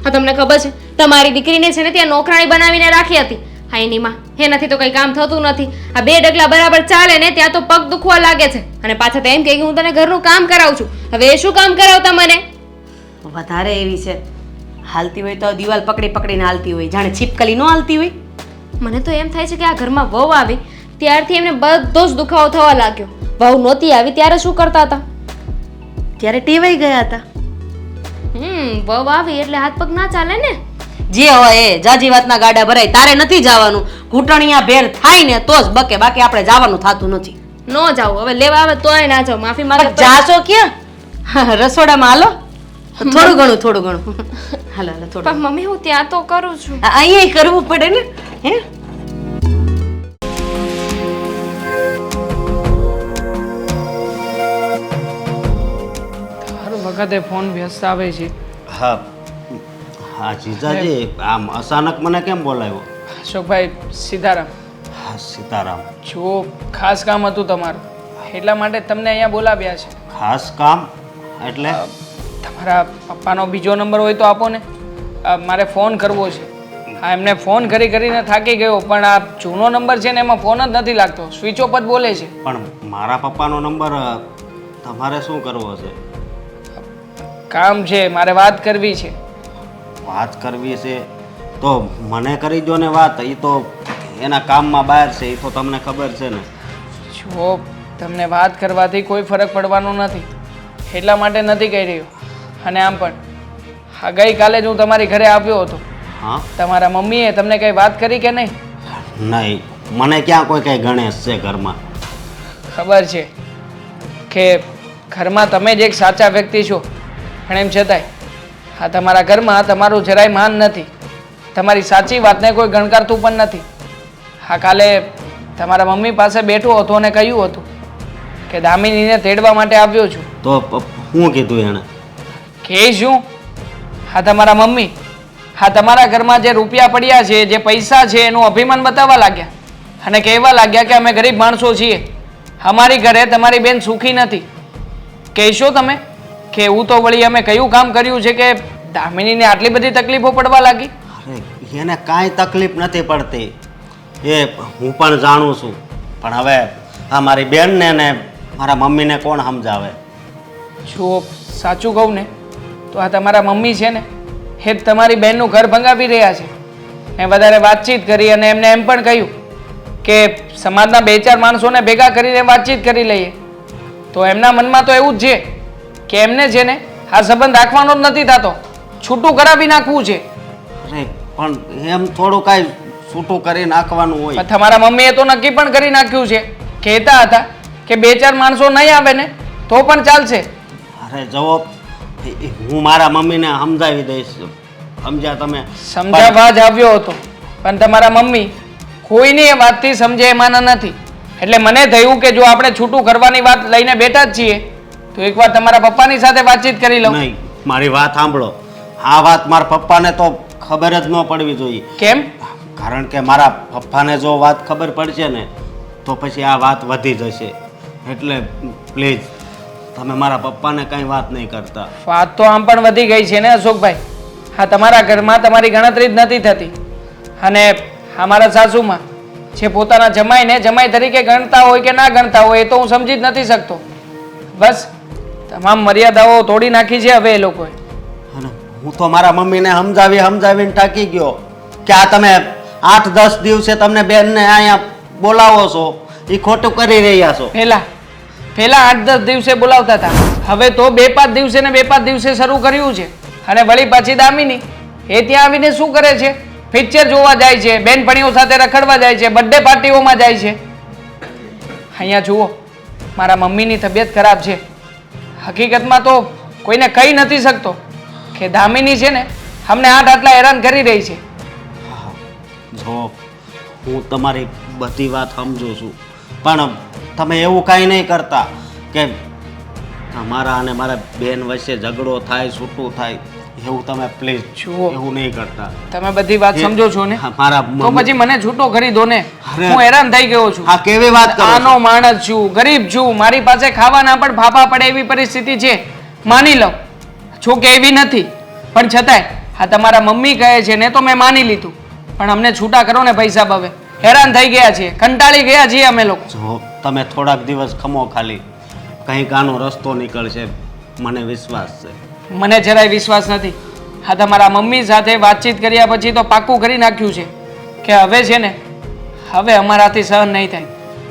હા, તમને ખબર છે તમારી દીકરીને છે ને ત્યાં નોકરાણી બનાવીને રાખી હતી. હા, એની માં એનાથી તો કઈ કામ થતું નથી. આ 2 ડગલા બરાબર ચાલે ને ત્યાં તો પગ દુખવા લાગે છે અને પાછા તો એમ કહે કે હું તને ઘરનું કામ કરાવું છું. હવે એ શું કામ કરાવતા મને? વધારે એવી છે, હાલતી હોય તો દિવાલ પકડી પકડીને હાલતી હોય, જાણે છીપકલી ન હાલતી હોય. મને તો એમ થાય છે કે આ ઘરમાં વહુ આવી ત્યારથી એમને બધો જ દુખાવો થવા લાગ્યો. વહુ નહોતી આવી ત્યારે શું કરતા હતા? ત્યારે ટેવાઈ ગયા હતા. વહુ આવી એટલે હાથ પગ ના ચાલે ને. જે હોય એ જાજી વાતના ગાડા ભરાય. તારે નથી જવાનું. ઘૂંટણિયા ભેર થાય ને તો જ બકે, બાકી આપણે જવાનું થતું નથી. નો જાવ, હવે લેવા આવે તોય ના જાવ, માફી માંગે પણ જાશો ક્યાં? રસોડામાં હાલો. થોડું ઘણું હાલો હાલો થોડું. પણ મમ્મી હું ત્યાં તો કરું છું. અહીંયા કરવું પડે ને. હે હર વખતે ફોન વ્યસ્ત આવે છે. હા હા જીજાજી, આમ અચાનક મને કેમ બોલાવ્યો? અશોકભાઈ, સીતારામ. હા સીતારામ. જુઓ, ખાસ કામ હતું તમારું, એટલા માટે તમને અહીંયા બોલાવ્યા છે. ખાસ કામ એટલે? તમારા પપ્પાનો બીજો નંબર હોય તો આપો ને. મારે ફોન કરવો છે. હા, એમને ફોન કરીને થાકી ગયો, પણ આ જૂનો નંબર છે ને એમાં ફોન જ નથી લાગતો, સ્વિચ ઓફ જ બોલે છે. પણ મારા પપ્પાનો નંબર તમારે શું કરવો છે? કામ છે, મારે વાત કરવી છે. વાત કરવી છે તો મને કરી દો ને વાત. એ તો એના કામમાં બહાર છે, એ તો તમને ખબર છે ને. જુઓ, તમને વાત કરવાથી કોઈ ફરક પડવાનો નથી, એટલા માટે નથી કહી રહ્યો. અને આમ પણ હા, ગઈકાલે જ હું તમારી ઘરે આવ્યો હતો. હા? તમારા મમ્મીએ તમને કંઈ વાત કરી કે નહીં? નહીં, મને ક્યાં કોઈ કંઈ ગણેશ છે ઘરમાં. ખબર છે કે ઘરમાં તમે જ એક સાચા વ્યક્તિ છો, પણ એમ છતાંય હા, તમારા ઘરમાં તમારું જરાય માન નથી. તમારી સાચી વાતને કોઈ ગણકારતું પણ નથી. હા, કાલે તમારા મમ્મી પાસે બેઠો હતો અને કહ્યું હતું કે દામિનીને તેડવા માટે આવ્યો છું. તો શું કીધું એણે? કે શું? હા, તમારા મમ્મી હા, તમારા ઘરમાં જે રૂપિયા પડ્યા છે, જે પૈસા છે, એનું અભિમાન બતાવવા લાગ્યા અને કહેવા લાગ્યા કે અમે ગરીબ માણસો છીએ, અમારી ઘરે તમારી બેન સુખી નથી. કહેશો તમે કે હું તો વળી અમે કયું કામ કર્યું છે કે દામિનીને આટલી બધી તકલીફો પડવા લાગી? અરે એને કાંઈ તકલીફ નથી પડતી, એ હું પણ જાણું છું. પણ હવે આ મારી બેનને ને મારા મમ્મીને કોણ સમજાવે? જુઓ, સાચું કહું ને તો આ તમારા મમ્મી છે ને એ તમારી બહેનનું ઘર ભંગાવી રહ્યા છે. મેં વધારે વાતચીત કરી અને એમને એમ પણ કહ્યું કે સમાજના 2-4 માણસોને ભેગા કરીને વાતચીત કરી લઈએ. તો એમના મનમાં તો એવું જ છે કે એમને છે ને આ સંબંધ રાખવાનો જ નથી થતો, છૂટું કરાવી નાખવું છે. અરે પણ એમ થોડું કાંઈ છૂટું કરી નાખવાનું હોય? પણ તમારા મમ્મીએ તો નક્કી પણ કરી નાખ્યું છે, કહેતા હતા કે 2-4 માણસો નહીં આવે ને તો પણ ચાલશે. અરે જવો, હું મારા મમ્મીને સમજાવી દઈશ. સમજ્યા તમે? સમજાવવા જ આવ્યો હતો, પણ તમારા મમ્મી કોઈની એ વાતથી સમજે એમાંના નથી. એટલે મને થયું કે જો આપણે છૂટું કરવાની વાત લઈને બેઠા જ છીએ તો એકવાર તમારા પપ્પાની સાથે વાતચીત કરી લઉં. નહીં, મારી વાત સાંભળો. આ વાત મારા પપ્પાને તો ખબર જ ન પડવી જોઈએ. કેમ? કારણ કે મારા પપ્પાને જો વાત ખબર પડશે ને તો પછી આ વાત વધી જશે. એટલે પ્લીઝ તમે મારા પપ્પાને કંઈ વાત નહીં કરતા. વાત તો આમ પણ વધી ગઈ છે ને અશોકભાઈ. હા, તમારા ઘરમાં તમારી ગણતરી જ નથી થતી અને અમારા સાસુમાં જે પોતાના જમાઈને જમાઈ તરીકે ગણતા હોય કે ના ગણતા હોય એ તો હું સમજી જ નથી શકતો. બસ તમામ મર્યાદાઓ તોડી નાખી છે હવે એ લોકોએ. અને હું તો મારા મમ્મીને સમજાવીને થાકી ગયો કે આ તમે 8-10 દિવસે તમને બેનને અહીંયા બોલાવો છો, એ ખોટું કરી રહ્યા છો. પહેલા 8-10 દિવસે બોલાવતા હતા, હવે તો 2-5 દિવસે ને 2-5 દિવસે શરૂ કર્યું છે. અને વળી પાછી દામિની એ ત્યાં આવીને શું કરે છે? પિક્ચર જોવા જાય છે, બેનપણીઓ સાથે રખડવા જાય છે, બર્થડે પાર્ટીઓમાં જાય છે. અહીંયા જુઓ, મારા મમ્મીની તબિયત ખરાબ છે. હકીકતમાં તો કોઈને કહી નથી શકતો કે દામિની છે ને અમને આટલા હેરાન કરી રહી છે. જો હું તમારી બધી વાત સમજુ છું, પણ તમે એવું કાંઈ નહીં કરતા કે તમારા અને મારા બેન વચ્ચે ઝઘડો થાય, છૂટું થાય, એવું તમે પ્લીઝ જુઓ, એવું નહીં કરતા. તમે બધી વાત સમજો છો ને હા, મારા તો પછી મને છૂટો કરી દો ને. અરે, હું હેરાન થઈ ગયો છું. આ કેવી વાત કરો છો? આનો માણસ છું, ગરીબ છું, મારી પાસે ખાવાના પણ ફાફા પડે એવી પરિસ્થિતિ છે, માની લો. જો કે એવી નથી, પણ છતાંય આ તમારા મમ્મી કહે છે ને તો મેં માની લીધું. પણ અમને છૂટા કરો ને પૈસા હવે, હેરાન થઈ ગયા છીએ, કંટાળી ગયા છીએ અમે લોકો. જો તમે થોડાક દિવસ ખમો ખાલી, કંઈક આનો રસ્તો નીકળશે, મને વિશ્વાસ છે. મને જરાય વિશ્વાસ નથી. હા, તમારા મમ્મી સાથે વાતચીત કર્યા પછી તો પાક્કું કરી નાખ્યું છે કે હવે છે ને હવે અમારાથી સહન નહીં થાય.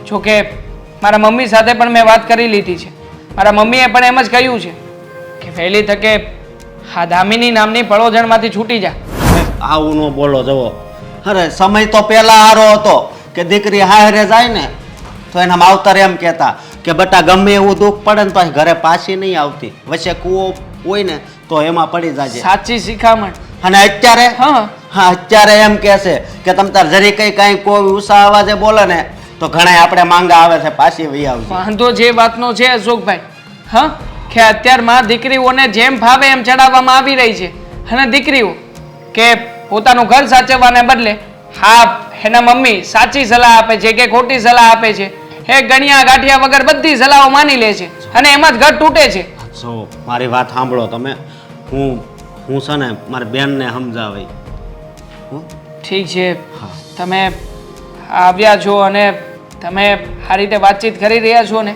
જો કે મારા મમ્મી સાથે પણ મેં વાત કરી લીધી છે. મારા મમ્મીએ પણ એમ જ કહ્યું છે કે વહેલી તકે આ દામિની નામની પળોજણમાંથી છૂટી જા. આવું ન બોલો જવો. અરે સમય તો પહેલા હારો હતો કે દીકરી હારે જાય ને તો એના માવતર એમ કહેતા કે બટા ગમે એવું દુઃખ પડે ને તો અહીં ઘરે પાછી નહીં આવતી, વચ્ચે કૂવો હોય ને તો એમાં પડી જાજે. સાચી શિખામણ. અને અત્યારે હા અત્યારે એમ કહે છે કે તમ તાર જરી કઈ કોઈ ઉષા અવાજે બોલે ને તો ઘણા આપણે માંગા આવે છે પાછી વહી આવશે. વાંધો જે વાતનો છે અશોકભાઈ, હા, કે અત્યારમાં દીકરીઓને જેમ ફાવે એમ ચડાવવામાં આવી રહી છે અને દીકરીઓ કે પોતાનું ઘર સાચવવાને બદલે હા એના મમ્મી સાચી સલાહ આપે છે કે ખોટી સલાહ આપે છે એ ગણ્યા ગાંઠિયા વગર બધી સલાહો માની લે છે અને એમાં જ ઘર તૂટે છે. જો મારી વાત સાંભળો તમે. હું છે ને મારી બેનને સમજાવી. ઠીક છે, તમે આવ્યા છો અને તમે આ રીતે વાતચીત કરી રહ્યા છો ને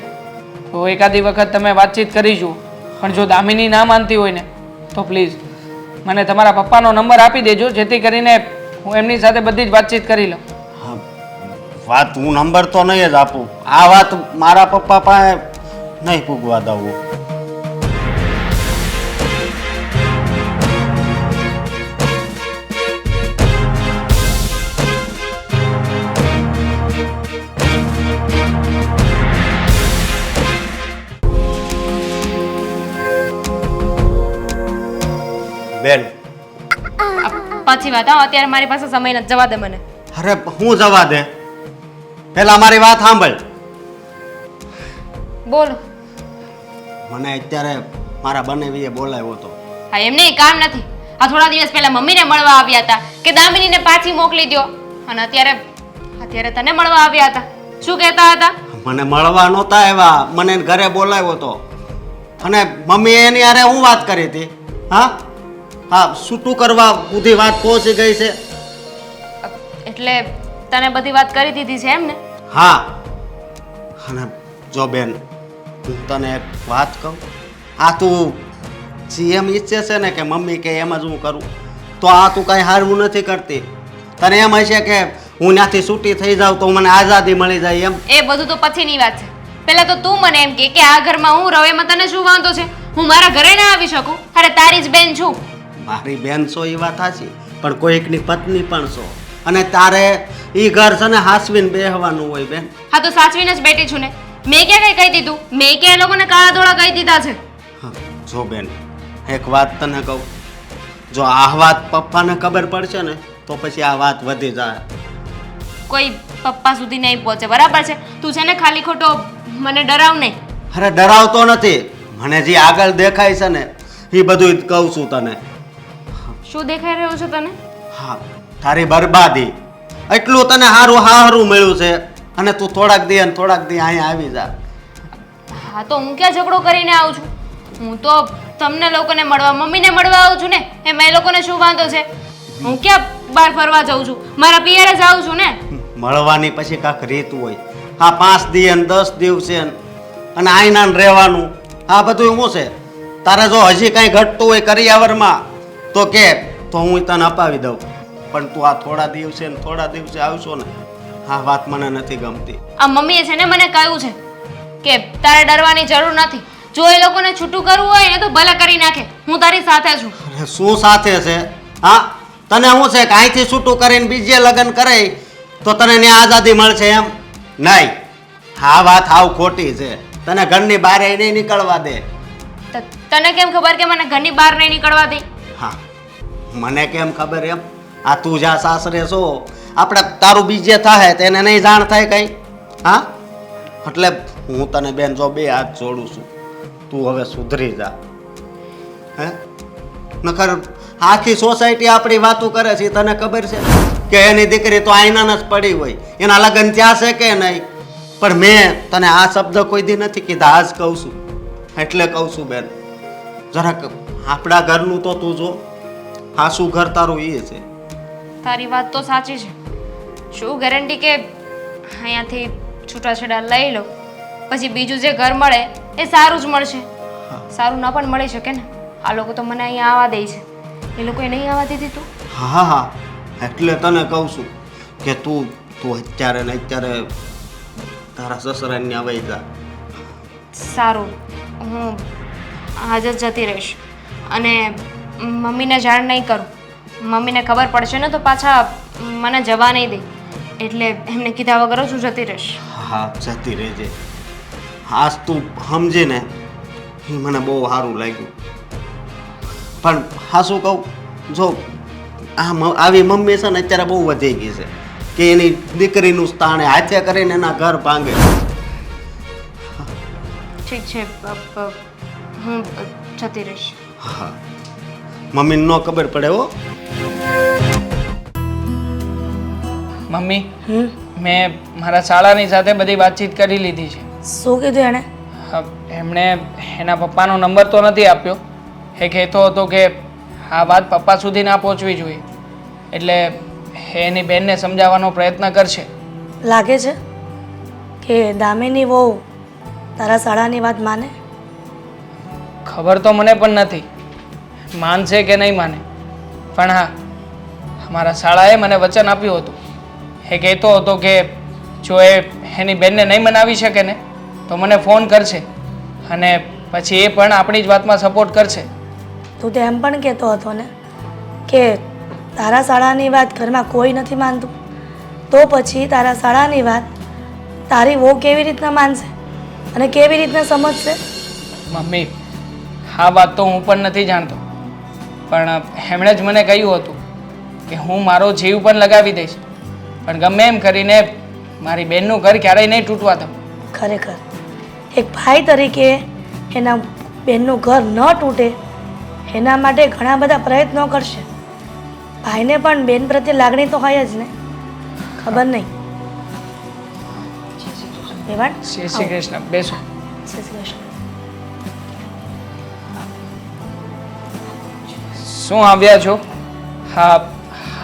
તો એકાદી વખત તમે વાતચીત કરી જુઓ. પણ જો દામિની ના માનતી હોય ને તો પ્લીઝ મને તમારા પપ્પાનો નંબર આપી દેજો જેથી કરીને હું એમની સાથે બધી જ વાતચીત કરી લઉં. હા, વાત હું નંબર તો નહીં જ આપું. આ વાત મારા પપ્પા પાસે નહીં પૂગવા દઉં. બેન પછી વાત હા, અત્યારે મારી પાસે સમય નથી, જવા દે મને. અરે હું જવા દે, પેલા મારી વાત સાંભળ. બોલો. મને અત્યારે મારા બનેવીએ બોલાવ્યો હતો. હા એમ નહીં, કામ નથી. આ થોડા દિવસ પહેલા મમ્મીને મળવા આવ્યા હતા કે દામિનીને પાછી મોકલી દો અને અત્યારે તને મળવા આવ્યા હતા. શું કહેતા હતા? મને મળવા નહોતા આવ્યા, મને ઘરે બોલાવ્યો હતો અને મમ્મીએ એની હારે હું વાત કરી હતી. હા હા, છૂટું કરવા બધી વાત પહોંચી ગઈ છે. એટલે તને બધી વાત કરી દીધી છે એમ ને? હા. અને જો બેન હું તને એક વાત કહું, આ તું જેમ ઈચ્છે છે ને કે મમ્મી કે એમ જ હું કરું તો આ તું કાંઈ હારવું નથી કરતી. તને એમ હશે કે હું ત્યાંથી છૂટી થઈ જાઉં તો મને આઝાદી મળી જાય એમ. એ બધું તો પછીની વાત છે. પહેલા તો તું મને એમ કે આ ઘરમાં હું રહું એમાં તને શું વાંધો છે? હું મારા ઘરે ના આવી શકું? અરે તારી જ બેન છું. મારી બેન છો એ વાત સાચી, પણ કોઈકની પત્ની પણ છો અને તારે એ ઘર છે ને હાસવીને બેહવાનું હોય બેન. હા તો સાચવીને જ બેઠી છું ને. મેં ક્યાં કઈ કહી દીધું? મેં કે એ લોકોને કાળા ધોળા કહી દીધા છે? હા, જો બેન એક વાત તને કહું, જો આ વાત પપ્પાને ખબર પડશે ને તો પછી આ વાત વધી જાય. કોઈ પપ્પા સુધી નહીં પહોંચે, બરાબર છે? તું છે ને ખાલી ખોટો મને ડરાવ નહીં. અરે ડરાવતો નથી, મને જે આગળ દેખાય છે ને એ બધું જ કહું છું તને. શું દેખાઈ રહ્યું છે તને? હા, તારી બરબાદી. એટલું તને હારું મળ્યું છે અને તું થોડાક દી અહીંયા આવી જા. હા તો હું ક્યાં ઝઘડો કરીને આવું છું? હું તો તમને લોકોને મળવા, મમ્મીને મળવા આવું છું ને. એમાં એ લોકોને શું વાંધો છે? હું ક્યાં બહાર ફરવા જાઉં છું? મારા પિયરે જ આવું છું ને. મળવાની પછી કાંક રીત હોય. હા 5 દી અને 10 દિવસે અને આઈના રહેવાનું આ બધું શું છે? તારે જો હજી કાંઈ ઘટતું હોય કરિયાવરમાં તો કે તો હું તને અપાવી દઉં, પણ તું આ થોડા દિવસે આવશો ને આ વાત મને નથી ગમતી. આ મમ્મીએ છે ને મને કહ્યું છે કે તારે ડરવાની જરૂર નથી. જો એ લોકોને છૂટું કરવું હોય ને તો ભલે કરી નાખે, હું તારી સાથે છું. અરે શું સાથે છે? હા તને શું છે કે અહીંથી છૂટું કરીને બીજે લગ્ન કરે તો તને ત્યાં આઝાદી મળશે એમ? નહીં, આ વાત હાવ ખોટી છે. તને ઘરની બહાર નહીં નીકળવા દે. તને કેમ ખબર કે મને ઘરની બહાર નહીં નીકળવા દે? હા મને કેમ ખબર એમ? આ તું જ્યાં સાસરે છો આપણે તારું બીજે થાય તેને નહીં જાણ થાય કઈ? હા એટલે હું તને બેન જો 2 હાથ જોડું છું, તું હવે સુધરી જા. હે નકર આખી સોસાયટી આપણી વાતો કરે છે, તને ખબર છે કે એની દીકરી તો આઈના જ પડી હોય, એના લગ્ન ત્યાં છે કે નહીં? પણ મેં તને આ શબ્દ કોઈ દી નથી કીધા, આજ કહું છું. એટલે કહું છું બેન જરાક આપણા ઘરનું તો તું જો. હા શું ઘર તારું એ છે. તારી વાત તો સાચી છે. શું ગેરંટી કે અહીંયાથી છૂટાછેડા લઈ લો પછી બીજું જે ઘર મળે એ સારું જ મળશે? સારું ન પણ મળી શકે ને. આ લોકો તો મને અહીંયા આવવા દે છે, એ લોકોએ નહીં આવવા દીધી તું? હા હા એટલે તને કહું છું કે તું અત્યારે ને અત્યારે તારા સસરાને ત્યાં વહી જા. સારું, હું આજ જ જતી રહીશ અને મમ્મીને જાણ નહીં કરું. મમ્મીને ખબર પડશે ને તો પાછા મને જવા નહીં દે, એટલે એમને કીધા વગર જ હું જતી રહીશ. હા, જતી રહેજે. આજ તું સમજીને એ મને બહુ સારું લાગ્યું. પણ હા શું કહું, જો આવી મમ્મી છે ને અત્યારે બહુ વધી ગઈ છે કે એની દીકરીનું સ્થાને હાથે કરીને એના ઘર ભાંગે. ઠીક છે, હું જતી રહીશ. હા, મમ્મીને ન ખબર પડે હો. મમ્મી, મેં મારા શાળાની સાથે બધી વાતચીત કરી લીધી છે. શું કીધું એણે? એમણે એના પપ્પાનો નંબર તો નથી આપ્યો. એ કહેતો હતો કે આ વાત પપ્પા સુધી ના પહોંચવી જોઈએ, એટલે એ એની બેનને સમજાવવાનો પ્રયત્ન કરશે. લાગે છે કે દામિની વહુ તારા શાળાની વાત માને? ખબર તો મને પણ નથી માનશે કે નહીં માને, પણ હા, અમારા શાળાએ મને વચન આપ્યું હતું. એ કહેતો હતો કે જો એ એની બેનને નહીં મનાવી શકે ને તો મને ફોન કરશે અને પછી એ પણ આપણી જ વાતમાં સપોર્ટ કરશે. તું તો એમ પણ કહેતો હતો ને કે તારા શાળાની વાત ઘરમાં કોઈ નથી માનતું, તો પછી તારા શાળાની વાત તારી વહુ કેવી રીતના માનશે અને કેવી રીતના સમજશે? મમ્મી, આ વાત તો હું પણ નથી જાણતો, પણ એમણે જ મને કહ્યું હતું કે હું મારો જીવ પણ લગાવી દઈશ, પણ ગમે એમ કરીને મારી બેનનું ઘર ક્યારેય નહીં તૂટવા દઉં. ખરેખર એક ભાઈ તરીકે એના બેનનું ઘર ન તૂટે એના માટે ઘણા બધા પ્રયત્નો કરશે. ભાઈને પણ બેન પ્રત્યે લાગણી તો હોય જ ને, ખબર નહીં. વેવાણ, શ્રી શ્રી કૃષ્ણ, બેસો. જય શ્રી કૃષ્ણ. શું આવ્યા છો? હા,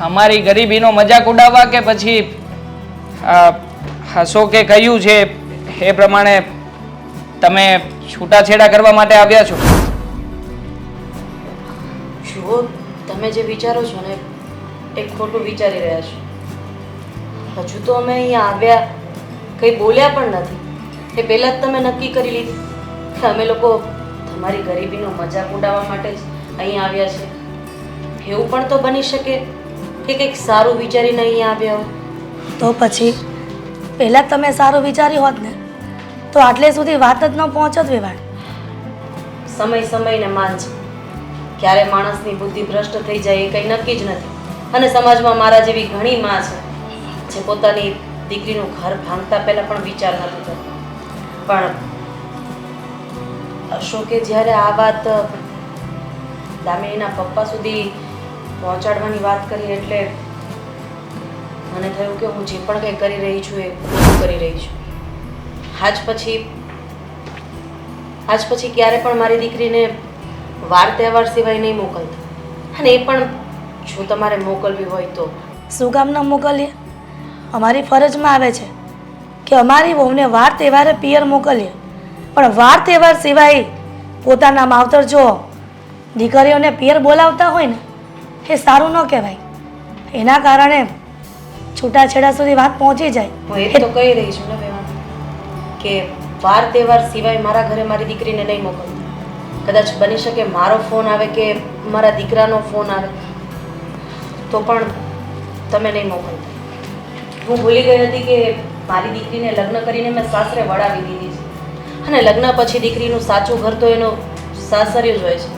અમારી ગરીબીનો મજાક ઉડાવવા કે પછી હસો કે કહ્યું છે એ પ્રમાણે તમે છૂટાછેડા કરવા માટે આવ્યા છો? જુઓ, તમે જે વિચારો છો ને એ ખોટું વિચારી રહ્યા છો. હજુ તો અમે અહીંયા આવ્યા કંઈ બોલ્યા પણ નથી. એ પહેલાં જ તમે નક્કી કરી લીધું કે અમે લોકો તમારી ગરીબીનો મજાક ઉડાવવા માટે જ અહીંયા આવ્યા છે. એવું પણ તો બની શકે કે કંઈક સારું વિચારીને અહીંયા આવ્યા હો. તો પછી પહેલાં જ તમે સારું વિચાર્યું હોત ને તો આટલે સુધી વાત જ ન પહોંચત. વેવાણ, સમય સમયને માન છે. ક્યારે માણસની બુદ્ધિ ભ્રષ્ટ થઈ જાય એ કંઈ નક્કી જ નથી. અને સમાજમાં મારા જેવી ઘણી માં છે જે પોતાની દીકરીનું ઘર ભાંગતા પહેલાં પણ વિચાર નથી કરતો. પણ અશોકે જ્યારે આ વાત દામિનીના પપ્પા સુધી પહોંચાડવાની વાત કરી એટલે મને થયું કે હું જે પણ કંઈ કરી રહી છું એ ખોટું કરી રહી છું. આજ પછી ક્યારે પણ મારી દીકરીને વાર તહેવાર સિવાય નહીં મોકલતા. અને એ પણ જો તમારે મોકલવી હોય તો. શું કામ ન મોકલીએ? અમારી ફરજમાં આવે છે કે અમારી વહુને વાર તહેવારે પિયર મોકલીએ, પણ વાર તહેવાર સિવાય પોતાના માવતર જો દીકરીઓને પિયર બોલાવતા હોય ને એ સારું ન કહેવાય. એના કારણે છૂટાછેડા સુધી વાત પહોંચી જાય. હું એ તો કહી રહી છું ને બેન કે વાર તહેવાર સિવાય મારા ઘરે મારી દીકરીને નહીં મોકલતા. કદાચ બની શકે મારો ફોન આવે કે મારા દીકરાનો ફોન આવે તો પણ તમે નહીં મોકલતા. હું ભૂલી ગઈ હતી કે મારી દીકરીને લગ્ન કરીને મેં સાસરે વળાવી દીધી છે અને લગ્ન પછી દીકરીનું સાચું ઘર તો એનો સાસરિયું જ હોય છે.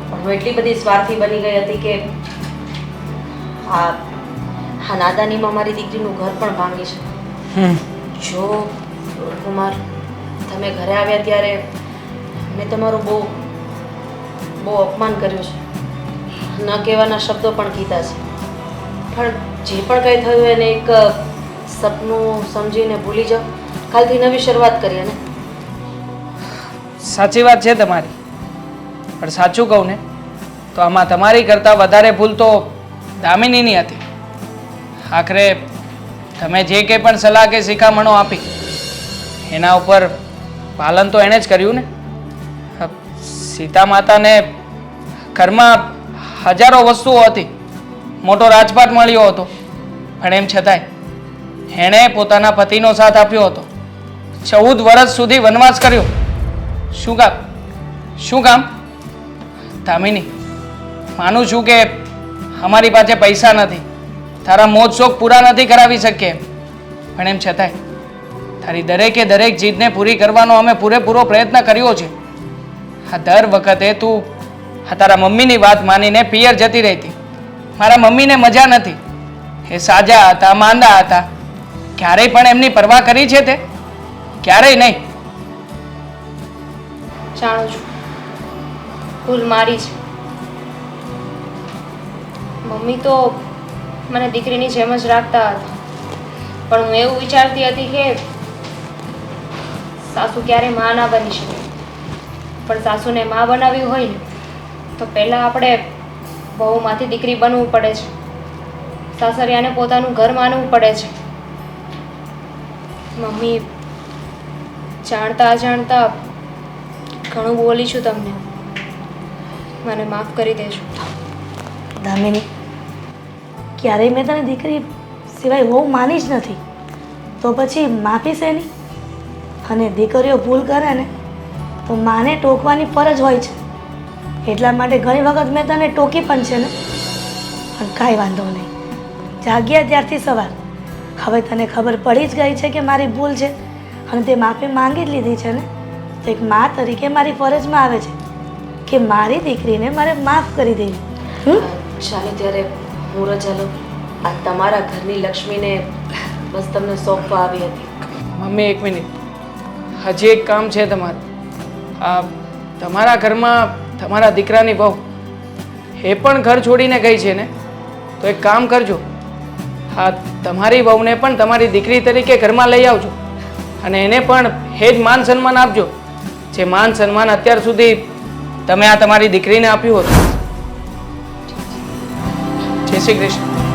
પણ હું એટલી બધી સ્વાર્થી બની ગઈ હતી કે હા નાદાનીમાં મારી દીકરીનું ઘર પણ ભાંગી છે. જો કુમાર, તમે ઘરે આવ્યા ત્યારે મેં તમારું બહુ અપમાન કર્યું છે. ન કહેવાના શબ્દો પણ કીધા છે, પણ જે પણ કંઈ થયું એને એક સપનું સમજીને ભૂલી જાઓ. કાલથી નવી શરૂઆત કરીએ ને. સાચી વાત છે તમારી, પણ સાચું કહું ને તો આમાં તમારી કરતાં વધારે ભૂલ તો દામિનીની હતી. આખરે તમે જે કંઈ પણ સલાહ કે શિખામણો આપી એના ઉપર પાલન તો એણે જ કર્યું ને. સીતા માતાને ઘરમાં હજારો વસ્તુઓ હતી, મોટો રાજપાટ મળ્યો હતો, પણ એમ છતાંય એણે પોતાના પતિનો સાથ આપ્યો હતો. 14 વર્ષ સુધી વનવાસ કર્યો. શું કામ? શું કામ? દામિની, માનું છું કે અમારી પાસે પૈસા નથી, તારા મોજ શોખ પૂરા નથી કરાવી શકીએ, પણ એમ છતાંય તારી દરેકે દરેક જીદને પૂરી કરવાનો અમે પૂરેપૂરો પ્રયત્ન કર્યો છે. આ દર વખતે તું તારા મમ્મીની વાત માનીને પિયર જતી રહેતી. મારા મમ્મીને મજા નથી, એ સાજા હતા, માંદા હતા. ક્યારેય પણ એમની પરવા કરી છે તે? ક્યારેય નહીં. જાણું છું ભૂલ મારી છે. મમ્મી તો મને દીકરીની જેમ જ રાખતા હતા, પણ હું એવું વિચારતી હતી કે સાસુ ક્યારે માં ના બની શકે. પણ સાસુને માં બનાવી હોય ને તો પહેલાં આપણે વહુમાંથી દીકરી બનવું પડે છે. સાસરિયાને પોતાનું ઘર માનવું પડે છે. મમ્મી, જાણતા અજાણતા ઘણું બોલી છું તમને, મને માફ કરી દેજો. દામિની, ક્યારેય મેં તને દીકરી સિવાય બહુ માની જ નથી, તો પછી માફી શેની? અને દીકરીઓ ભૂલ કરે ને તો માને ટોકવાની ફરજ હોય છે, એટલા માટે ઘણી વખત મેં તને ટોકી પણ છે ને. પણ કાંઈ વાંધો નહીં, જાગ્યા ત્યારથી સવાર, હવે તને ખબર પડી જ ગઈ છે કે મારી ભૂલ છે અને તે માફી માંગી જ લીધી છે ને. તો એક મા તરીકે મારી ફરજમાં આવે છે કે મારી દીકરીને મારે માફ કરી દેવી. ચાલો ત્યારે હું રજા લઉં. આ તમારા ઘરની લક્ષ્મીને બસ તમને સોંપવા આવી હતી. મમ્મી, એક મિનિટ, હજી એક કામ છે તમારું. આ તમારા ઘરમાં તમારા દીકરાની બહુ એ પણ ઘર છોડીને ગઈ છે ને, તો એક કામ કરજો, હા તમારી વહુને પણ તમારી દીકરી તરીકે ઘરમાં લઈ આવજો અને એને પણ એ જ માન સન્માન આપજો જે માન સન્માન અત્યાર સુધી તમે આ તમારી દીકરીને આપ્યું હતું. જય શ્રી કૃષ્ણ.